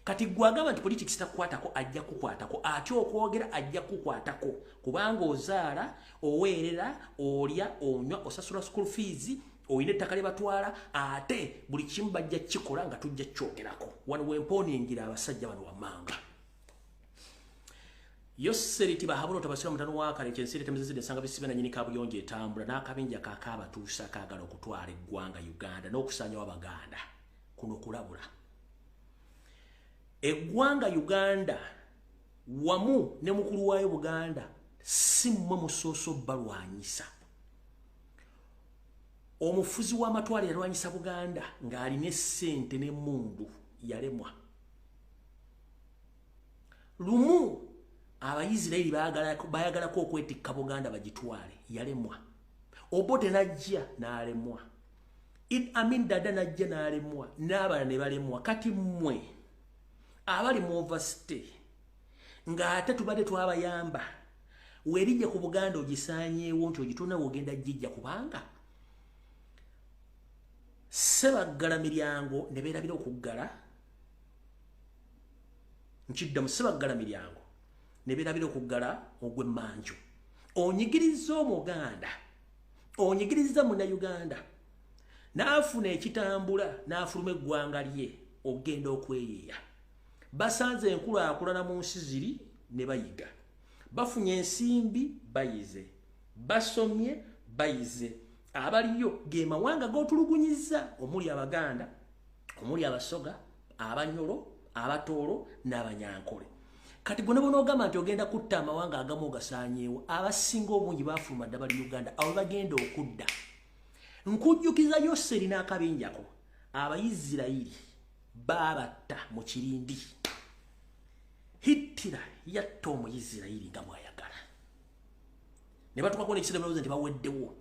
kati gwagamba nti politics takukwatako ajja kukwatako ate okwogera ajja kukwatako kubanga ozaala oweerera olya onywa osasula school fees oyina ettaka lye batwala ate buli kimu bajja kikola nga tujja kyogerako wano wemponingira abasajja bano wammanga Yoseri tibahabulwa tabasira mutano wakale ekyensiri temuzizide nsanga bisibe na nyini kabuyonjo etambula n'akabinja kakabatuusa kaagala okutwala eggwanga Uganda n'okusanyawo Abaganda kuno kulabula eggwanga Uganda wamu ne mukulu waayo Buganda si mmwe musooso balwanyisa. Omufuzi w'amatwale yalwanyisa Buganda ng'alina essente n'emmundu yalemwa. Lumu Abayisirayiri bayagalako okwetikka Buganda bagitwale yalemwa. Obote najja n'alemwa. Amin Dada najja n'alemwa. N'abalala ne balemwa. Kati mmwe abali mu overstay ng'ate tubadde twabayamba werijja ku Buganda ogisaanyeewo nti ogituna wogenda jjijja kubanga sebaggala miryango ne beerabira okuggala nkiddamu sebaggala miryango ne beerabira okuggala ogw'emmanju. Onyigiriza Omuganda, onyigiriza Munnayuganda n'afuna ekitambula n'afuluma eggwanga lye ogenda okweyeeya. Basanze enkulaakulana mu nsi ziri ne bayiga. Bafunye ensimbi bayize. Basomye bayize. Abaliyo ge mawanga g'otulugunyiza omuli Abaganda, omuli Abasoga, Abanyolo, Abatoolo n'Abanyankole. Kati bonna ogamba nti ogenda kutta amawanga agamu ogasaanyeewo, abasinga obungi baafuluma dda bali Uganda abo bagenda okudda. Nkujjukiza Yoseri n'akabinjako Abayisirayiri babatta mu kirindi. Hitira yatta Omuyisirayiri nga bw'ayagala. Ne batukako n'ekiseera balowooza nti baweddewo.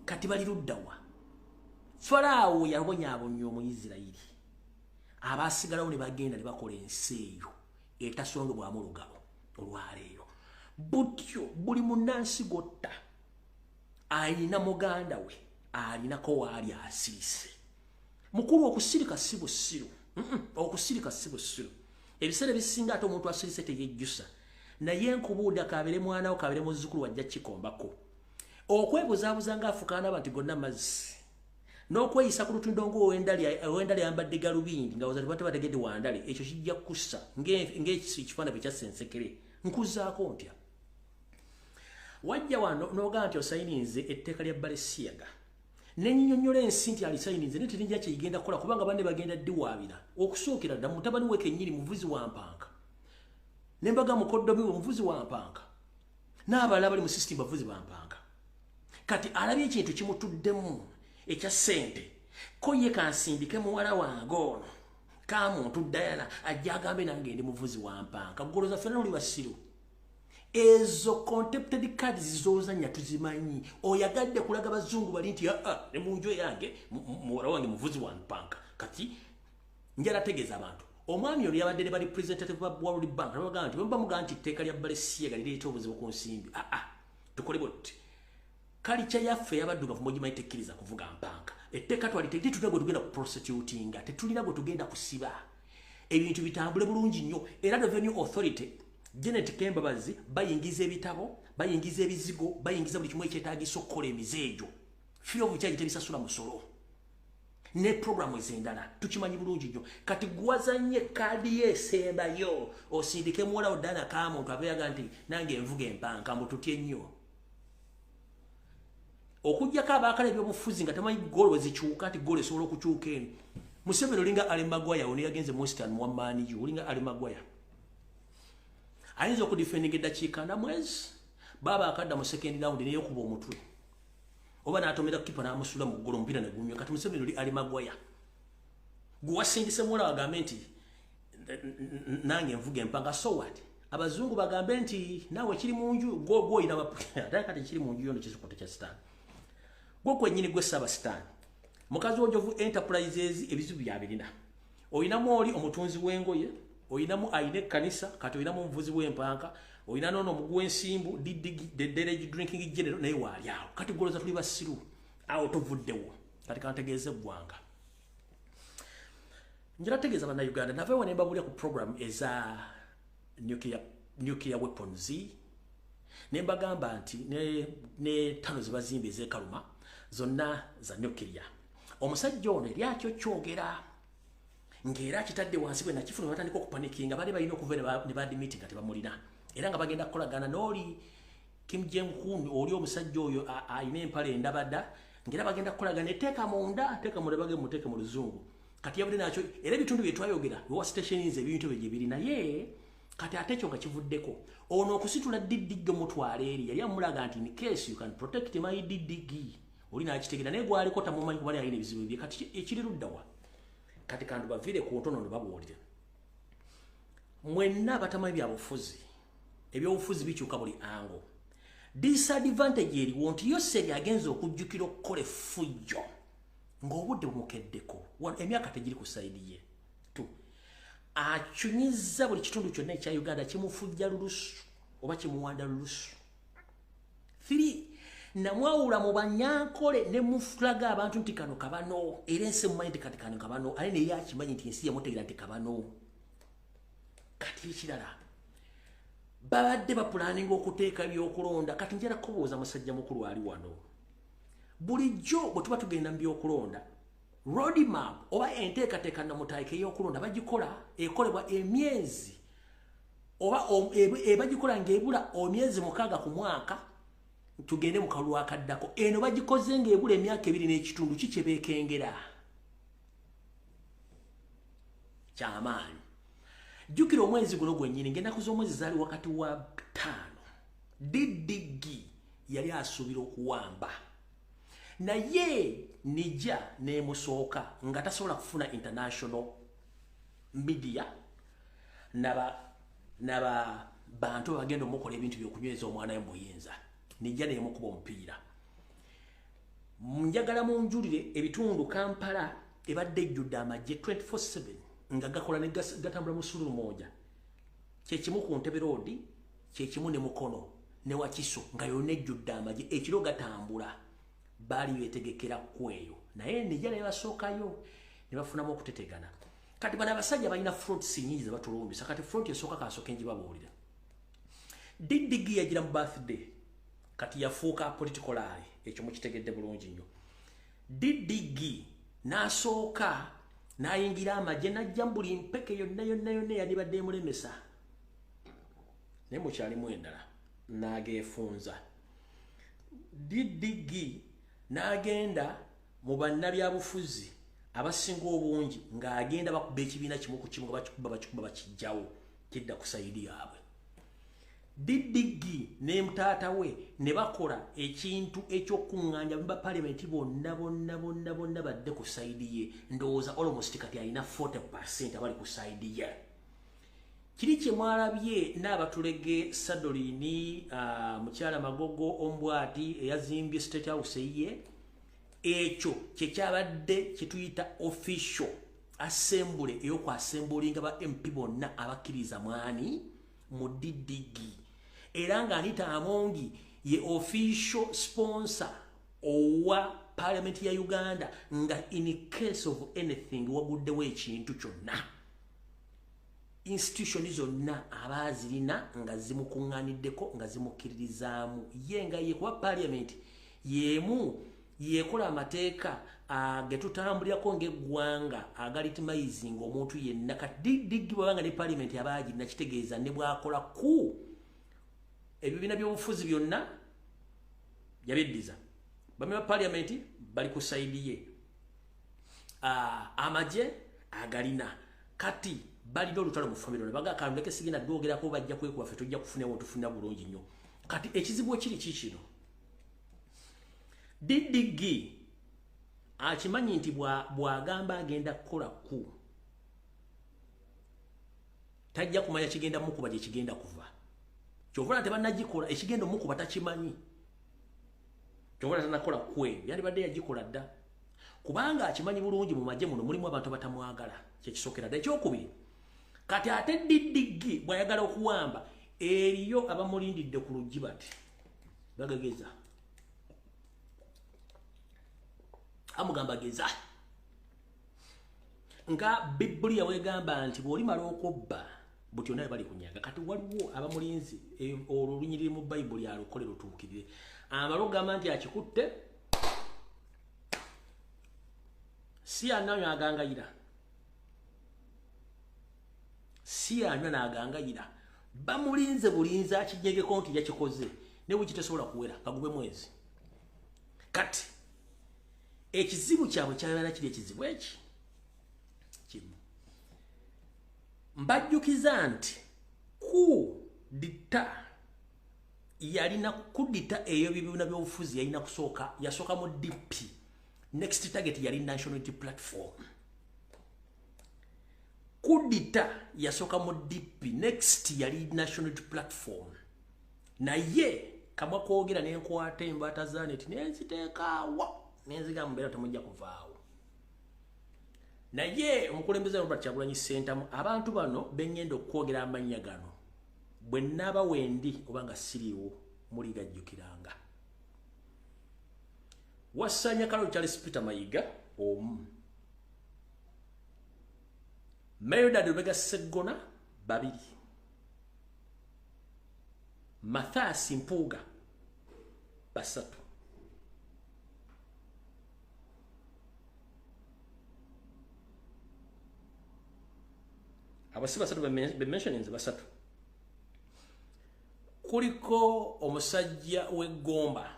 Kati bali luddawa. Falaawo yabonyaabonya Omuyisirayiri. Abaasigalawo ne bagenda ne bakola ensi eyo etasongebwamu olugabo olwaleero. Butyo buli munnansi gotta alina muganda we alinako waali asirise. Mukulu okusirika si busiru. Okusirika si busiru. Ebiseera bisinga ate omuntu asirise teyejjusa. Naye nkubuuda kabere mwana wo kabere muzzukulu wajja kikombako. Okwebuzaabuza ng'afukaana abantu gonna mazzi. N'okweyisa ku lutundongo owendali yambadde galubindi nga wazali bategedde wandale ekyo kijja kussa ng'ekifaananyi ekyasensekere. Nkuzaako ntya? Wajja wano n'ogamba nti osayininze etteeka lya Balenciaga. N'ennyonnyola ensi nti alisayininze ne terinja kyegenda kukola kubanga banne bagenda ddiwaabira. Okusookera dda mutabani we kennyini muvuzi wa mpanka. Ne mbaga mukoddomi we muvuzi wa mpanka. N'abalala bali mu system bavuzi ba mpanka. Kati alabye ekintu kimutuddemu ekya ssente. Ko ye kansindike muwala wange ono kamuntu Diana ajja agambe nange ndi muvuzi wa mpanka. Goloza ffenna oli basiru. Ezo contempted cards zozanya tuzimanyi. Oyagadde kulaga bazungu bali nti ne munjo yange muwala wange muvuzi wa mpanka. Kati njala tegeza abantu. Omwami oli yabadde bali representative wa World Bank n'abagamba nti bamba mugamba nti etteeka lya Balenciaga lireeta obuzibu ku nsimbi. Tukole boti. Kalicha yaffe yabaddugavu mogimanyi tekkiriza kuvuga mpanka. Etteeka twaliteekye tutagwe tugenda ku prostitutinga. Tetulina gwe tugenda kusiba. Ebintu bitambule bulungi nnyo. Era Revenue Authority Janet Kembabazi bayingiza ebitabo, bayingiza ebizigo, bayingiza buli kimu ekyetaagisa okukola emizeejo. Fee of charge tebisasula musolo. Ne programu ezendala tukimanyi bulungi nnyo. Kati gwazanye kaadi yesembayo osindike muwala odana kamuntu abeyaga nti nange envuga empanka mbututye nnyo. Okujjako abaakala ebyobufuzi nga tamanyi golo wezikyuka ati golo esobola okukyuka eno. Museveni olinga Ali Magwaya ono yagenze mu Western Wamani yu olinga Ali Magwaya. Ayinza okudifendinga eddakiika na mwezi baba akadda mu second round neyokuba omutwe. Oba n'atomera kipa n'amusula mu ggolo omupiira ne gunywa. Kati Museveni oli Ali Magwaya. Guwasindise muwala wagambe nti nange envuga empanga so what? Abazungu bagambe nti nawe kiri mu nju gwo ina ate kati kiri mu nju yono kizikote kya sitaani. Gwo kwennyini gwe saba sitaani. Mukazi w'Ojovu Enterprises ebizibu byabirina. Oyinamu oli omutunzi w'engoye, oyinamu ayine kanisa, kati oyinamu omuvuzi w'empanka, oyina nono omugu w'ensimbu, the drinking general naye waali awo. Kati goloza tuli basiru awo tovuddewo. Kati kantegeeze eggwanga. Njala tegeeza bannayuganda nave ne mbabulya ku program eza nuclear weapons. Ne mbagamba nti ne tano zibazimbe ez'ekaluma zonna za nuclear. Omusajja ono eri akyo kyogera ng'era kitadde wansi bwe nakifuna batandika okupanikinga bali balina okuva ne badi meeting nga tebamulina era nga bagenda kukolagana n'oli Kim Jong-un oli omusajja oyo alina empale endabadda ng'era bagenda kukolagana etteeka munda bage muteeke mu luzungu kati yabudde nakyo era ebitundu bye twayogera wa stations ebintu bye gye biri naye kati ate ekyo nga kivuddeko ono okusitula diddigge mutwala eri yali amulaga nti in case you can protect my diddiggi oli nakitegeera naye gwaliko tamumanyi kuba yalina ebizibu bye kati ekiri luddawa kati kandu baviire ku ntono ne babuulire mwenna abatamanyi byabufuzi ebyobufuzi bikyuka buli ango disadvantage eriwo nti Yoseri agenza okujjukira okukola effujjo ng'obudde bumukeddeko emyaka tegiri ku sayidi ye akyunyiza buli kitundu kyonna ekya Uganda kimufujja lulusu oba kimuwanda lulusu 3 namwawula mu banyankole ne mufulaga abantu nti kano kabano era ensi mumanyi nti kati kano kabano ale ne yakimanyi nti ensi yamutegeera nti kabano kati ekirala babadde bapulaninga okuteeka byokulonda kati njala kubuuza musajja mukulu ali wano bulijjo bwe tuba tugenda mu byokulonda roadmap oba enteekateeka namutaayika ey'okulonda bagikola ekolebwa emyezi oba bagikola ng'ebula emyezi 6 ku mwaka tugende mu kalulu akaddako eno bagikoze ng'ebula emyaka 2 n'ekitundu kikyebeekengera kyamaanyi jjukira omwezi guno gwennyini ng'ennaku z'omwezi zaali wakati wa 5 diddiggi yali asuubira okuwamba naye nija nemusooka nga tasobola kufuna international media naba bantu bagenda omukola ebintu byokunyweza omwana we muyinza nija nemukuba omupiira njagala munjulire ebitundu Kampala ebadde ejjudde amagye 24/7 nga gakola ne gatambula mu sululu moja kyekimu ku Ntebe Road kyekimu ne Mukono ne Wakiso nga yonna ejjudde amagye ekiro gatambula bali betegekera kweyo naye nijala yabasookayo ne bafunamu okutetegana kati bana abasajja balina front sinyiza batulumbisa kati front esooka kasooka enjibabuulira diddiggi yagira mu birthday kati yafuuka political eye ekyo mukitegedde bulungi nnyo diddiggi n'asooka n'ayingira amagye najja buli mpeke yonna yandibadde emulemesa naye mukyalimu endala n'ageefunza diddiggi n'agenda mu bannabyabufuzi abasinga obungi ng'agenda bakuba ekibiina kimu ku kimu bakikuba bakijjawo kidda ku sayidi yaabwe diddiggi ne mutaata we ne bakola ekintu ekyokuŋŋaanya ba palimenti bonna badde ku sayidi ye ndowooza almost kati alina 40% abali ku sayidi ye kiri kye mwalabye n'abatulege Sadolini mukyala Magogo Ombwati eyazimbye State House ye ekyo kyekyabadde kituyita official assembly ey'okwassembulinga ba MP bonna abakkiriza mwani mu diddiggi era nga Anita Amongi ye official sponsor owa Parliament ya Uganda nga in case of anything waguddewo ekintu kyonna institution zonna abazirina nga zimukuŋŋaaniddeko nga zimukkiririzaamu ye nga ye kuba Parliament yemu yekola amateeka getutambulirako ng'eggwanga agalitimizinga omuntu yenna kati diddiggi bwabanga ne Parliament abagirina kitegeeza ne bwakola ku ebibiina by'obufuzi byonna yabiddiza bami ba Parliament bali ku sayidi ye amagye agalina kati balina olutalo mu famire baga akaluleke sigenda dwogerako bajja kwekuba ffe tujja kufunawo tufuna bulungi nnyo kati ekizibu ekiri kikino diddiggi akimanyi nti bwagamba agenda kukola ku tajja kumanya kigenda mukuba gye kigenda kuva kyovula nti bannagikola ekigenda omukuba takimanyi kyovula tanakola kweyo yandibadde yagikola dda kubanga akimanyi bulungi mu magye muno mulimu abantu batamwagala kyekisookera dda ekyokubiri kati ate diddiggi bwayagala okuwamba eriyo abamulindidde ku lujji bati bagageza amugamba geza nga Biblia wegamba nti bw'olimala okubba buti naye bali kunyaga kati waliwo abamulinzi olunyiriri mu Bayibuli alukole lutuukirire amalo gamba nti akikutte si ananywa agangayira si anywa n'agangayira bamulinze bulinzi akinyegeko nti yakikoze ne wikitesobola kuwera kagube mwezi kati ekizibu kyabwe kyabala kiri ekizibu eki kimu mbajjukiza nti yalina kudita eyo bibiina by'obufuzi yalina kusooka yasooka mu DP. Next target yali National Unity Platform. Kudita yasooka mu DP. Next yali National Unity Platform. Naye kamwa kwogera n'enkwata embata zaaneti nenziteekaawo nenziga mbeera temujja kuvaawo. Naye omukulembeze Robert Kyagulanyi Ssentamu abantu bano bengenda okwogera amannya gano bwe nnaaba wendi obanga siriiwo muli gajjukiranga. Wassanya Kalo Charles Peter Mayiga omu, Mildred Lubega Sseggona babiri, Mathias Mpuuga basatu, abasi basatu be-mentionings basatu. Kuliko omusajja w'Eggomba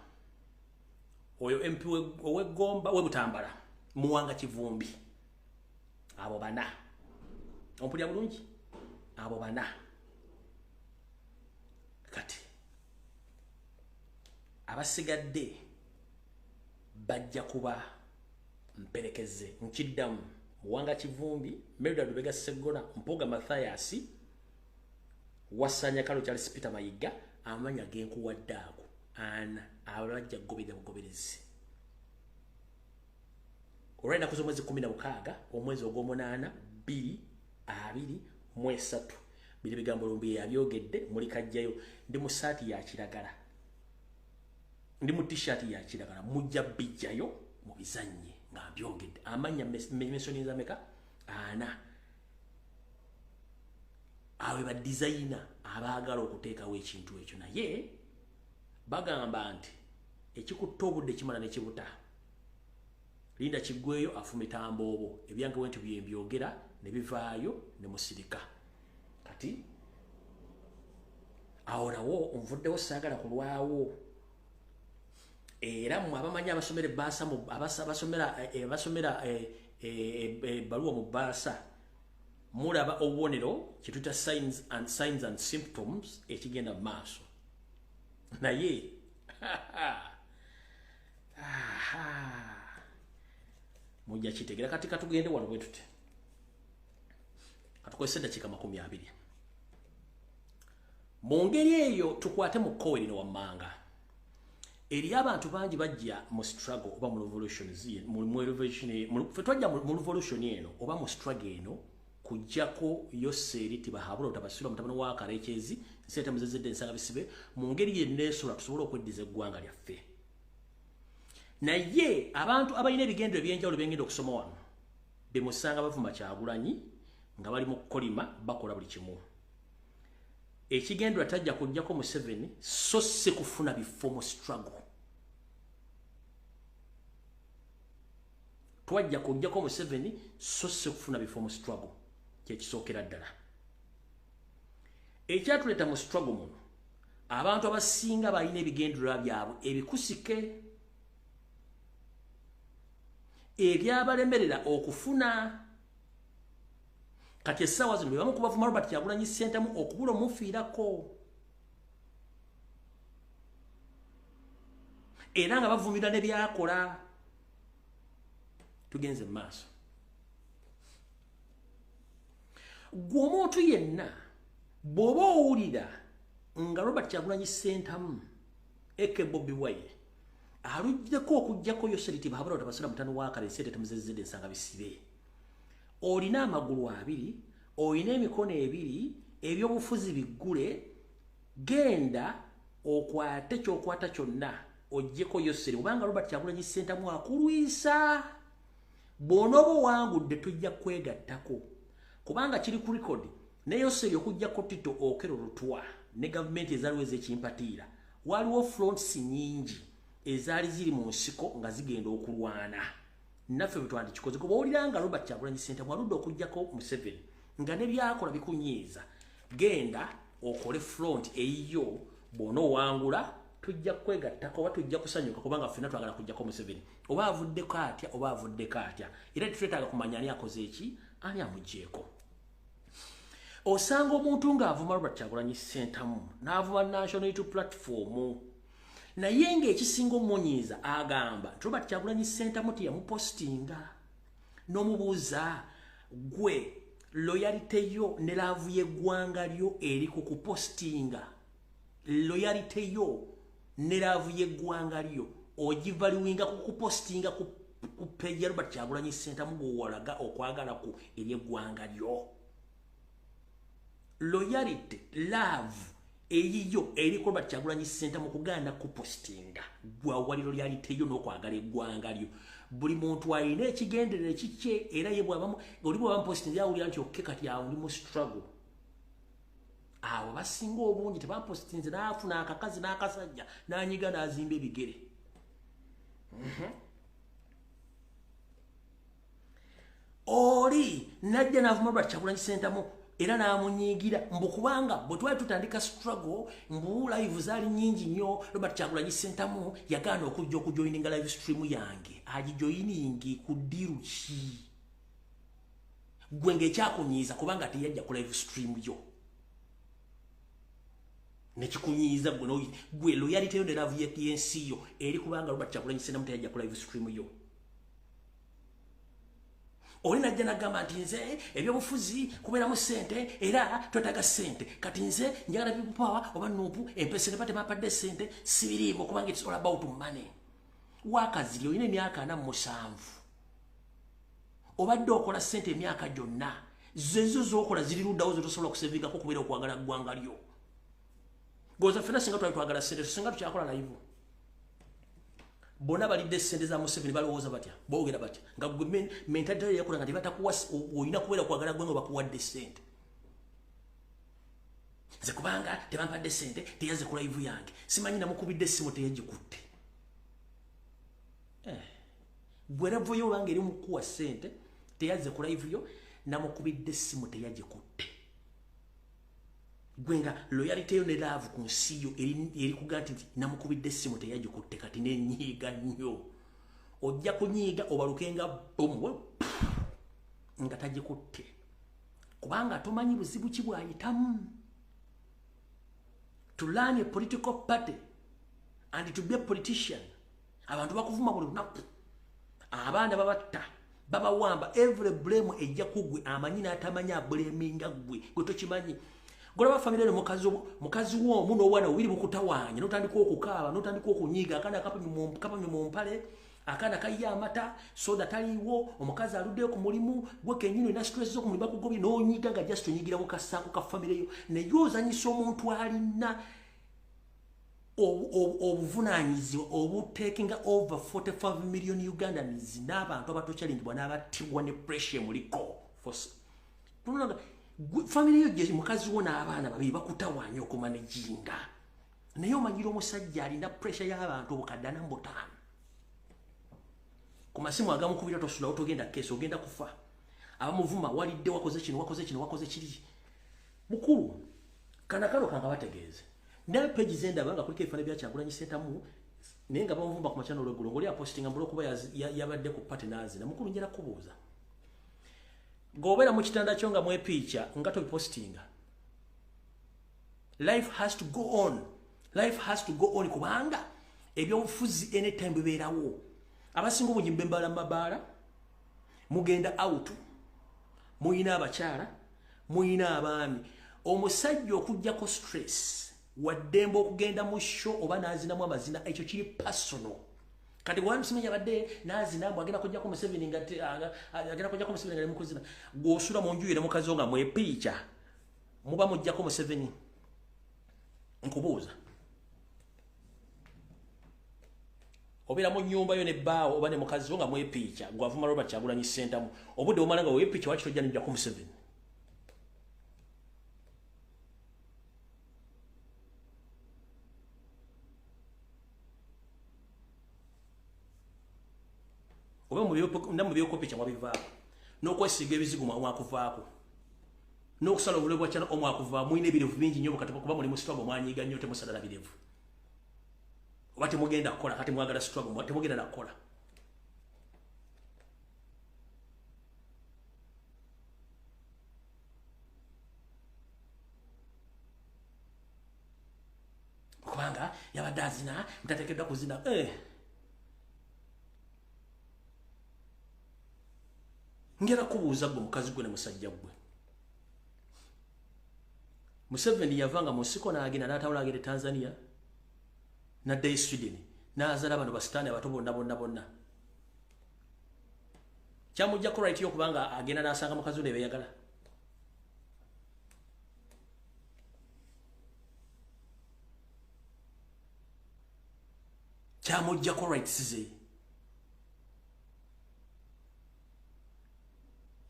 oyo MP w'Eggomba w'Ebutambala Muwanga Kivumbi. Abo bana ompulya bulungi, abo bana. Kati abasigadde bajja kuba mperekeze nkiddamu Muwanga Kivumbi, Mildred Lubega Sseggona, Mpuuga Mathias, Wassanya Kalo Charles Peter Mayiga, amanya genkuwadde ago ana abajja gobera bugoberezi. Olwenda kuzo mwezi 16 omwezi ogw'omunaana 2023 biri bigambo Lumbuye yabyogedde muli kajjayo ndi mu saati ya kiragala, ndi mu t-shirt ya kiragala, mujja bijjayo mu bizannye nga byogedde amanya mentioning ameka ana awe ba designer abaagala okuteekawo ekintu ekyo. Naye bagamba nti ekikutta obudde kimala ne kibuta. Linda Kigweyo afumita mboobo ebyange wenti byembyogera ne bivaayo ne musirika. Kati awonawo onvuddewo saagala kulwawo. Era mu abamanyi abasomera ebbaasa abasomera ebbaluwa mu bbaasa mulaba obubonero kituta signs and symptoms ekigenda mu maaso. Naye mujja kitegera. Kati katugende wano bwe tuti katukozesa eddakiika 20 mu ngeri eyo tukwate mu kkowe lino wammanga. Eri abantu bangi bajja mu struggle oba mu revolution eno oba mu struggle eno kujjako Yoseri tibahabula otabasula mutabano wa Karekyezi nsete muzezedde ensanga bisibe mu ngeri yenneesola tusobola okweddiza eggwanga lyaffe. Naye abantu abalina ebigendero ebyenjawulo bengenda okusoma wano bemusanga bavuma Kyagulanyi nga bali mu kukolima bakola buli kimu. Ekigendero tajja kujjako Museveni so si kufuna bifo mu struggle. Twajja kujjako Museveni so si kufuna bifo mu struggle. Kyekisookera ddala. Ekyatuleeta mu struggle muno abantu abasinga balina ebigendero byabwe ebikusike ebyabalemerera okufuna. Kati essaawa zino bebamu kubavuma Robert Kyagulanyi Ssentamu okubula omufiirako era nga bavumira ne byakola. Tugenze mu maaso. Gwe omuntu yenna bw'oba owulira nga Robert Kyagulanyi Ssentamu eke Bobi Wine aluggyeko okuggyako Yoseri tibahabula otabasula mutano wa Karekyezi temuzezedde ensanga bisibe, olina amagulu 2, olina emikono 2, ebyobufuzi biggule, genda okwate kyokwata kyonna oggyeko Yoseri obanga Robert Kyagulanyi Ssentamu akulwisa. Bw'onooba owangudde tujja kwegattako kubanga kiri ku record ne Yoseri okuggyako Tito Okero Lutwa ne gavumenti ezaaliwo ez'ekimpatiira waliwo fronts nyingi ezaali ziri mu nsiko nga zigenda okulwana. Naffe bwe twandikikoze kuba owulira nga Robert Kyagulanyi Ssentamu aludde okuggyako Museveni nga ne byakola bikunyiiza, genda okole front eyiyo. Bw'onoowangula tujja kwegattako oba tujja kusanyuka kubanga ffenna twagala kujjako Museveni oba avuddeko atya oba avuddeko atya. Era tetwetaaga kumanya ani akoze eki ani amuggyeko. osanga omuntu ng'avuma Robert Kyagulanyi Ssentamu n'avuma National Unity Platform naye ng'ekisinga omumonyiiza agamba nti Robert Kyagulanyi Ssentamu teyamupostinga n'omubuuza gwe loyalite yo ne laavu y'eggwanga lyo eri ku kupostinga loyalite yo ne laavu y'eggwanga lyo ogivaluwinga ku kupostinga ku page ya Robert Kyagulanyi Ssentamu gw'owalaga okwagala ku eri eggwanga lyo loyalty love eyiyo eri ku Robert Kyagulanyi Ssentamu kuganda kupostinga gwawali loyalty yo n'okwagala eggwanga lyo buli muntu alina ekigenderere kikye era ye bw'abamu oli bw'abampostinga yawulira nti okke kati awo ndi mu struggle awo basinga obungi tebampostinze n'afuna akakazi n'akasajja n'anyiga n'azimba ebigere oli najja n'avuma Robert Kyagulanyi Ssentamu era n'amunyiigira mbu kubanga bwe twali tutandika struggle mbu live zaali nnyingi nnyo Robert Kyagulanyi Ssentamu yagaana okujja okujoyininga live stream yange agijoyiningi ku ddiru ki gwe ng'ekyakunyiiza kubanga teyajja ku live stream yo nekikunyiiza gwe loyalty yo ne laavu y'ensi yo eri kubanga Robert Kyagulanyi Ssentamu teyajja ku live stream yo oli najja n'agamba nti nze ebyobufuzi kubeeramu ssente era twetaaga ssente kati nze njagala people power oba nuupu empese ne batemampadde ssente sibiriimu kubanga it's all about money waakaziri olina emyaka 47 obadde okola ssente emyaka gyonna zezo z'okola ziri luddawo zetosobola okusevingako kubeera okwagala ggwanga lyo goza ffenna singa twali twagala ssente singa tukyakola live bona balidde ssente za Museveni balowooza batya boogera batya nga gwe mentality yakola nga tebatakuwa olina kubeera kwagala gwe nga bakuwadde ssente nze kubanga tebampadde ssente teyazze ku live yange simanyi namukubidde essimu teyagikutte gwe levo yo olanga eri mukuwa ssente teyazze ku live yo namukubidde essimu teyagikutte gwenga loyalty yo ne love ku nsi yo eri kugaa nti namukubidde essimu teyagikutte kati nenyiiga nnyo ojja kunyiiga obalukenga bomu nga tagikutte kubanga tomanyi buzibu ki bwayitamu to learn a political party and to be a politician abantu bakuvuma buli lunaku abaana babatta babawamba every blame ejja kugwe amanyi n'atamanyi ableminga gwe tokimanyi golaba family ne mukazi w'omu n'obwana bubiri bukutawaanya n'otandika okukaaba n'otandika okunyiiga akaana kapamye mu mpale akaana kayya amata soda taliiwo omukazi aluddeyo ku mulimu gwe kennyini olina stress z'okumulimu bakugobye n'onyiiga nga just onyigira mukasaako ka family yo naye ozanyisa omuntu alina obuvunaanyizibwa obutekinga over 45 million Ugandans n'abantu abatokyalindibwa n'abattibwa ne pressure muliko family yo gye mukazi wo n'abaana babiri bakutawaanya okumanejinga naye omanyira omusajja alina pressure y'abantu obukadde 45 ku masimu agamukubira tosulawo togenda keesi ogenda kufa abamuvuma walidde wakoze kiri mukulu kanakalo kanga bategeeze naye page zendaba nga kuliko ebifaananyi bya Kyagulanyi Ssentamu naye nga bamuvumba ku machano olweggulo ng'oli apostinga mbula okuba yabadde ku partners na mukulu njera kubuuza gobera mu kitanda kyo nga mwepiica nga tobipostinga life has to go on kubanga ebyobufuzi anytime bibeerawo abasinga obungi mbembala mabaala mugenda out muyina abakyala muyina abaami omusajja okugjako stress waddembe okugenda mu show oba n'azinamu amazina ekyo kiri personal kati gwe Museveni yabadde n'azinamu agenda kujjako Museveni nga mukuzina gw'osula mu nju ye ne mukazi wo nga mwepiica muba mujjako Museveni nkubuuza obeera mu nnyumba yo nebbaawo oba ne mukazi wo nga mwepiica gwavuma Robert Kyagulanyi Ssentamu obudde bumala nga weepiica waki tojja nejjako Museveni oba mu byokopiica mwabivaako n'okwesiga ebizigu mwakuvaako n'okusala obulevu bwa kyana omwakuvaa mulina ebirevu bingi nnyo bukati kuba muli mu struggle mwanyiiga nnyo temusalala birevu oba temugenda kukola kati mwagala struggle temugenda nakukola yabadde azina mutateekeddwa kuzina ngera kubuuza gwe mukazi gwe ne musajja gwe Museveni yavanga mu nsiko n'agenda n'atawula agende Tanzania n'addayo Sweden n'azaala bano basitaani abato bonna kyamujjako right y'okubanga agenda n'asanga mukazi we ne beeyagala kyamujjako rights ze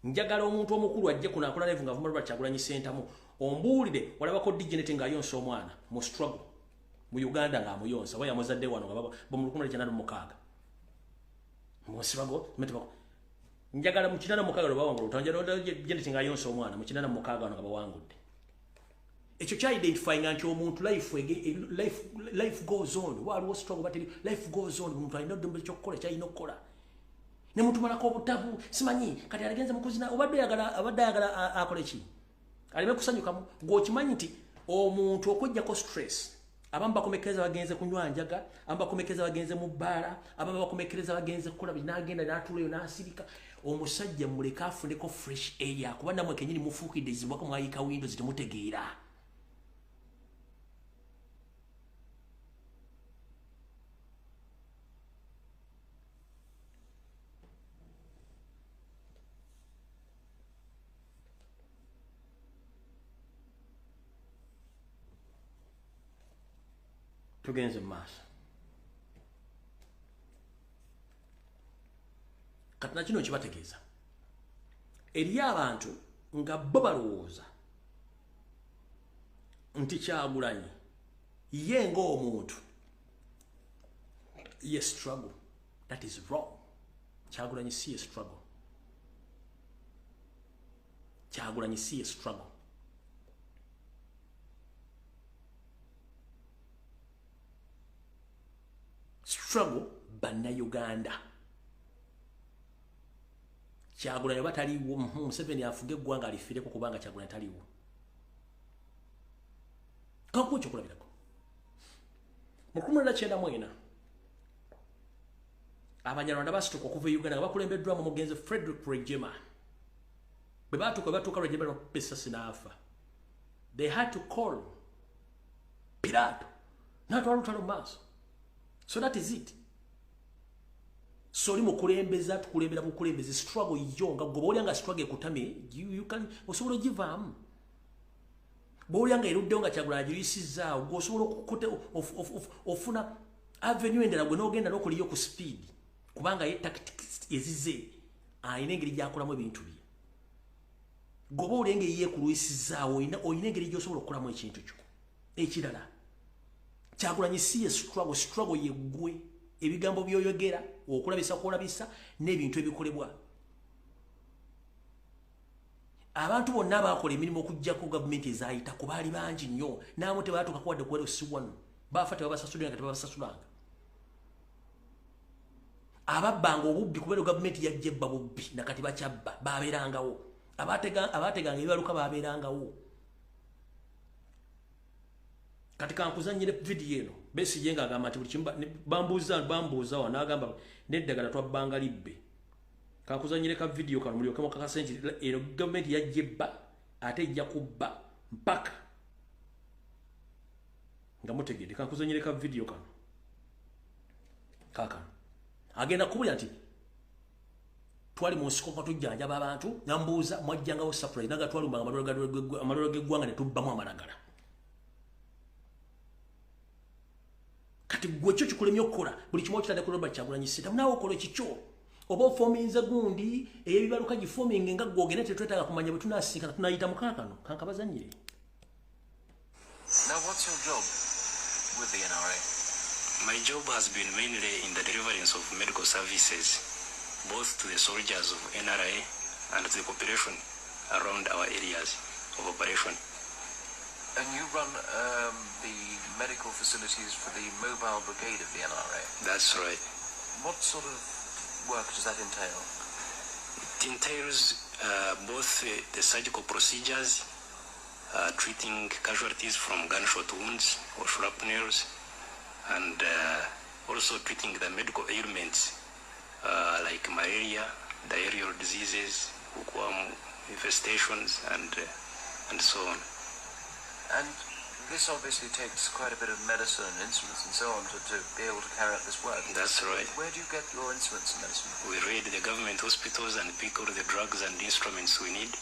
njagala omuntu omukulu ajje kuno akola live nga vuma lwa Kyagulanyi sentamu ombuulire walabako dignity ng'ayonsa omwana mu struggle mu Uganda ng'amuyonsa we yamuzadde wano nga mu 1996 mu struggle metebako njagala mu 1996 lwa bawangula utanjala dignity ng'ayonsa omwana mu 1996 wano nga bawangudde ekyo kya identifying nti omuntu life goes on waliwo struggle but life goes on omuntu alina oddembe ky'okukola kyalina okukola ne muntu malako obutabu simanyi kati Agenze mukuzina abadde ayagala akole ki alime kusanyukamu gwokimanyi nti omuntu okujjako stress abamu bakomekereza bagenze kunywa njaga abamu bakomekereza bagenze mu bbaala abamu bakomekereza bagenze kukola binagenda n'atuulayo n'asirika omusajja muleka afundeko fresh air kuba namwe kenyini mufuukidde zimbwako mwayika windows temutegeera tugenze maaso kati nakino kibategeeza eri abantu nga bo balowooza nti Kyagulanyi ye ng'omuntu ye struggle. That is wrong. Kyagulanyi si ye struggle. Kyagulanyi si ye struggle. Struggle banna Uganda. Kyagulanyi bataliwo Museveni afuge eggwanga alifireko kubanga Kyagulanyi taliwo. Kakucho kulabirako. Mukumulira kyenda mwena. Abanyarwanda basituka okuva Uganda nga bakulembeddwa mu mugenzi Frederick Rejema. Bwe batuuka Rejema n'opesa sinaafa. They had to call Pilato. N'atwala olutalo maaso. So that is it. Soli mukulembeza tukulembera bukulembeza struggle yo nga gobolya nga struggle ekutame you can osobola ogivaamu. Bolya nga eruddewo nga Kyagulanyi agiyisizza osobola okukuta ofuna avenue endala gwe n'ogenda n'okuliyo ku speed kubanga ye tactics ezize ayina engeri gy'akolamu ebintu bye. Goba olenge yeekulwisizzaawo oyina engeri gy'osobola okukolamu ekintu kyo. Ekirala Kyagulanyi si ye struggle ye ggwe ebigambo by'oyogera okulabisa kwolabisa n'ebintu ebikolebwa. Abantu bonna abakola emirimu okujjako gavumenti ezaayita ku baali bangi nnyo n'amu tebaatuuka kuwadde kuwera ossiwano baafa tebabasasulira nga tebabasasulanga. Ababbanga obubbi kubeera gavumenti yajja ebba bubbi nakati bakyabba baabeerangawo abaateganga ebibaluka baabeerangawo. Kati kankuzannyire video eno Besigye ng'agamba nti buli kimu bambuuza wa n'agamba n'eddagala twabbanga libbe. Kankuzannyire ka video kano mulyoke mukakase nti eno gavumenti yajja ebba ate ejja kubba mpaka nga mutegedde. Kankuzannyire ka video kano kaakano agenda kubulya nti twali mu nsiko nga tujjanjaba abantu nambuuza mwajjangawo surprise naga twalumbanga amalwaliro g'eggwanga ne tubbamu amalagala. Kati gwe kyo kikulemye okukola buli kimu okitadde ku Robert Kyagulanyi Ssentamu naawe okola ekikyo oba ofoominze gundi ey'ebibaluka gifoominge nga gwogenda tetwetaaga kumanya bwe tunaasinkana tunayita mukaakano kankabazannyire. Now what's your job with the NRA? My job has been mainly in the deliverance of medical services, both to the soldiers of NRA and to the population around our areas of operation. And you run the medical facilities for the mobile brigade of the NRA? That's right. What sort of work does that entail? It entails both the surgical procedures, treating casualties from gunshot wounds or shrapnels, and also treating the medical ailments like malaria, diarrheal diseases, hookworm infestations, and so on. And this obviously takes quite a bit of medicine and instruments and so on to be able to carry out this work. That's right. Where do you get your instruments and medicine? We raid the government hospitals and pick all the drugs and instruments we need,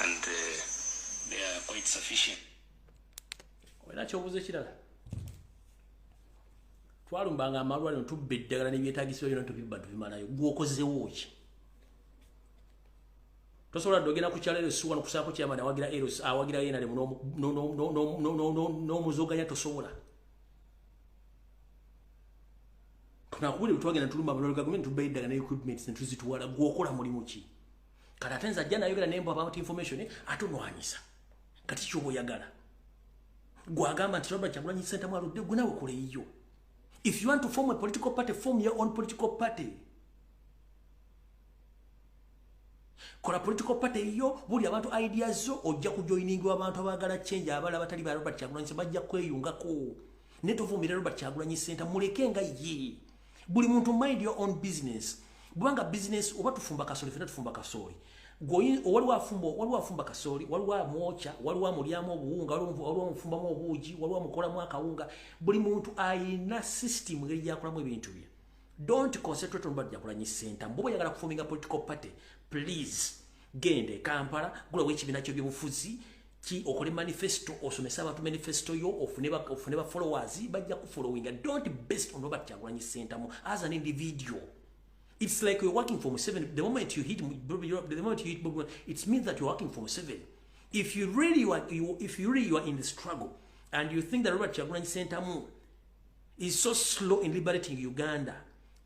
and they are quite sufficient. Twalumbanga amalwaliro tubba eddagala n'ebyetaagisibwa byonna tubibba tubimalayo gwokozewo ki tosobola dogera ku kyalo esuwa nokusaako kyamani awagira yenale n'omuzoganya tosobola tunakubuli twagenda tulumba amalwaliro gavumenti tubba eddagala n'equipments netuzituwala gwokola mulimu ki kati ate nze ajja nayogera nemba about information atonwanyisa kati kyoba oyagala gwagamba nti Robert Kyagulanyi Ssentamu aludde gwe nawe koleeyo. If you want to form a political party, form your own political party. Kola political party yo buli abantu ideas zo ojja kujoininga abantu abagala change abala batali ba Robert Kyagulanyi bajja kweyungako. Netovumira Robert Kyagulanyi Ssentamu mulekenga ye. Buli muntu mind your own business. Bwanga business oba tufumba kasoli fena tufumba kasoli. Waliwo afumba kasoli, waliwo mwocha, waliwo mulyamu obuwunga, waliwo mufumbamu obuugi, waliwo mukolamu akawunga. Buli muntu ayina system ngeri yakolamu ebintu bye. Don't concentrate on Robert Kyagulanyi Ssentamu. Bwoba oyagala kuforminga political party, please gende Kampala gulawo ekibiina kyo by'obufuzi ki okole manifesto osomesa abantu manifesto yo ofune ba followers bajja ku followinga. Don't based on Robert Kyagulanyi Ssentamu as an individual. It's like you're working for Museveni. The moment you hit Museveni, it means that you're working for Museveni. If you really are in the struggle and you think that Robert Kyagulanyi Ssentamu is so slow in liberating Uganda,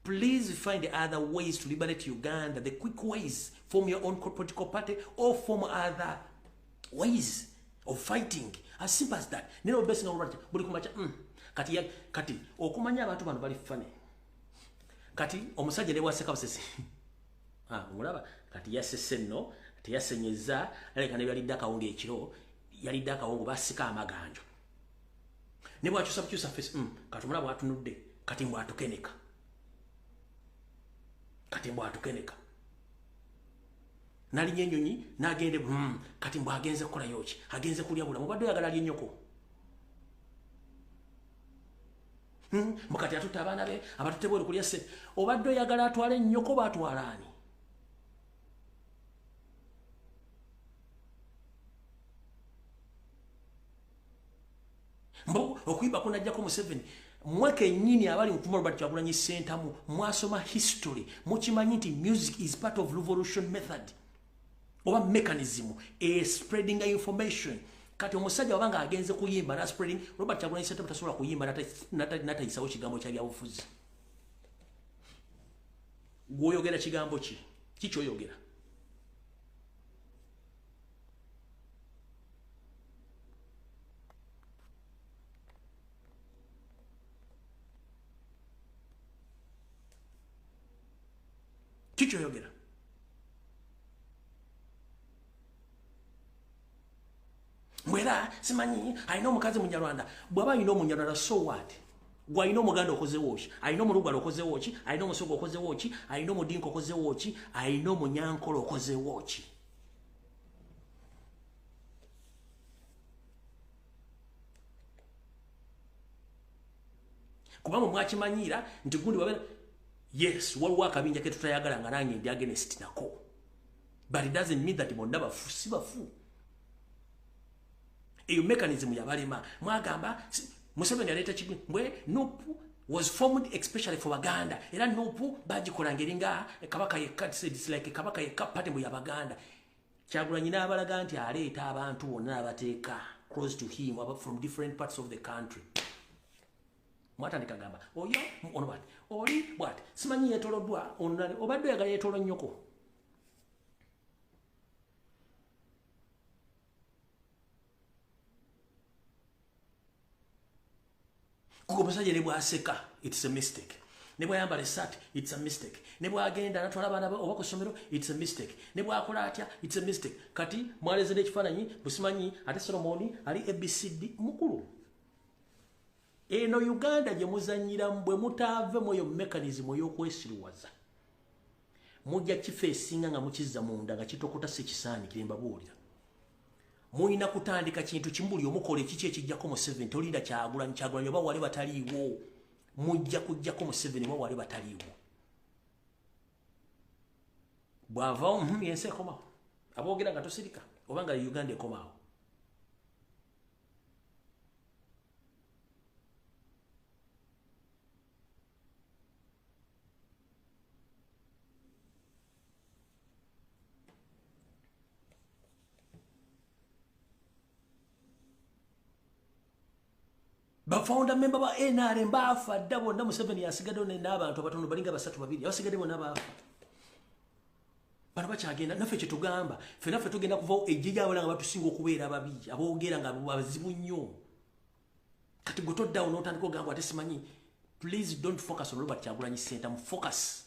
please find other ways to liberate Uganda. The quick ways, form your own political party or form other ways of fighting. As simple as that. Nino best no Robert kati okumanya abantu bano bali fane. Kati omusajja ne bwaseka busesi omulaba kati yasese nno kati yasenyeza aleka ne yali daka wonge ekiro yali daka wongo basika amaganjo ne bwakyusa face kati omulaba atunudde kati mbwatukeneka nali nyenyonyi nagende kati mbwagenze kukola yoki agenze kulya bulamu badde yagala ali nnyoko mukati atuta abaana be abatutebwe kulya se obadde oyagala atwale nnyoko batwalaani mbo okuyiba kunajjako Museveni mwaka ennyini abali mukuma Robert Kyagulanyi Ssentamu mwasoma history mukimanyi nti music is part of revolution method oba mechanism spreading information. Kati omusajja wabanga agenze kuyimba na spreading Robert Kyagulanyi Ssentamu tasobola kuyimba natayisawo kigambo kya byabufuzi. Gwoyogera kigambo ki kyoyogera kyoyogera mwera simanyi alina omukazi munyarwanda bwaba alina omunyarwanda so what gwalina omuganda okozewo ki alina omulugala okozewo ki alina omusogo okozewo ki alina omudinka okozewo ki alina omunyankolo okozewo ki kubanga mwakimanyira nti gundi wabera yes waliwo akabinja ke tutayagala nga nange ndi against nako but it doesn't mean that bonna bafu si bafu. Eyo mechanism yabalema mwagamba Museveni aleta chigwe mbwe NUP was formed especially for Baganda era NUP bagikola ngeringa kabaka yekati it's like kabaka yekapate mu yabaganda Kyagulanyi n'abalaga nti aleeta abantu bonna abateeka close to him from different parts of the country. Mwatandika gamba oyo ono bati oli bwati simanyi yetolodwa onale obadde yagala yetolo nnyoko kumusajja ne bwaseka it's a mistake ne bwayambala esati it's a mistake ne bwagenda natwala abaana oba ku ssomero it's a mistake ne bwakola atya it's a mistake. Kati mwaleze n'ekifaananyi busimanyi ate Solomoni ali ABCD mukulu eno Uganda gye muzanyira bwe mutaave moyo mechanism y'okwesiruwaza mujja kifeesinga nga mukizza munda nga kitokota sekisaani kirimba buulira muyina kutandika kintu kimbuli omukola ekiki ekijjako Museveni tolinda Kyagulanyi oba wali bataliiwo mujja kujjako Museveni oba wali bataliiwo bw'avaawo yensi ekomawo aboogera nga tosirika oba nga Uganda ekomawo Bafounder member ba NRM bafa dabo na Museveni yasigadde n'abantu abatono balinga basatu babiri abasigadde bonna bafa bano bakyagenda naffe kye tugamba ffe naffe tugenda kuvawo ejjija abala nga batusinga okubeera ababi aboogera nga bazibu nnyo kati gwe toddawo n'otandika ogamba ate simanyi please don't focus on Robert Kyagulanyi Ssentamu focus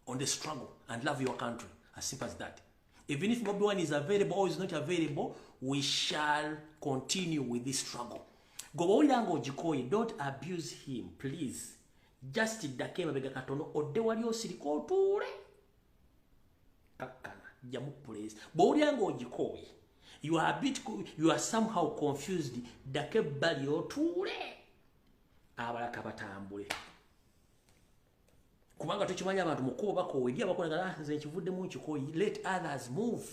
on the struggle and love your country as simple as that. Even if Bobi Wine is available or is not available, we shall continue with this struggle. Go lango jikoye, don't abuse him, please. Just dake mabega katono ode wali osiriko otule. Kakana, jamu please. Bo lango jikoye. You are somehow confused. Dake bali otule. Abalaka batambule. Kubanga tukimanya abantu mukubo bako wedi abakola ngala nze nkivudde mu nkikoyi. Let others move.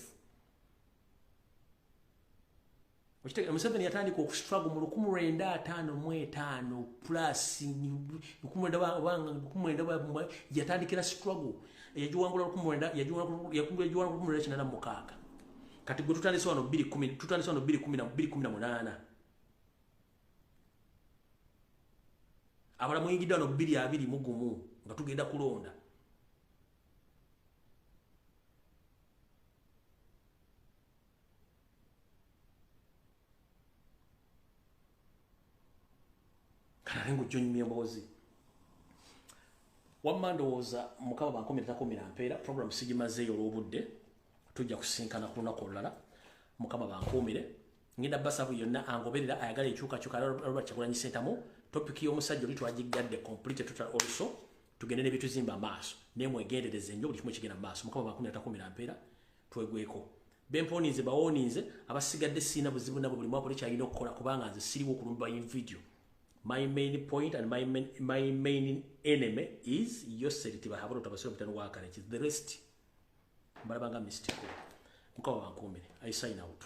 Museveni yatandika okustruggle mu 1955 plus 19 yatandikira struggle yajiwangula 1986 kati gwe tutandise wano 2018 abala muyingidde wano 2021 nga tugenda kulonda Karengo John Mbozi wamandowooza mukaba bankomerera mpeera program sigimazeeyo olw'obudde tujja kusinkana ku lunaku olulala mukama bankomere ngenda basabu yonna angoberera ayagala ekyukakyuka Robert Kyagulanyi Ssentamu topic y'omusajja oli twagigadde complete total also tugende ne bituzimba amaaso nemwegendereze nnyo buli kimu kigenda maaso mukama bankomerera mpeera twegweko bemponize bawoninze abasigadde sina buzibu nabo buli mwapo lekyalina okukola kubanga nze siriwo okulumba in video. My main point and my main enemy is yourself. I have not about the rest. Barabanga mistake. I sign out.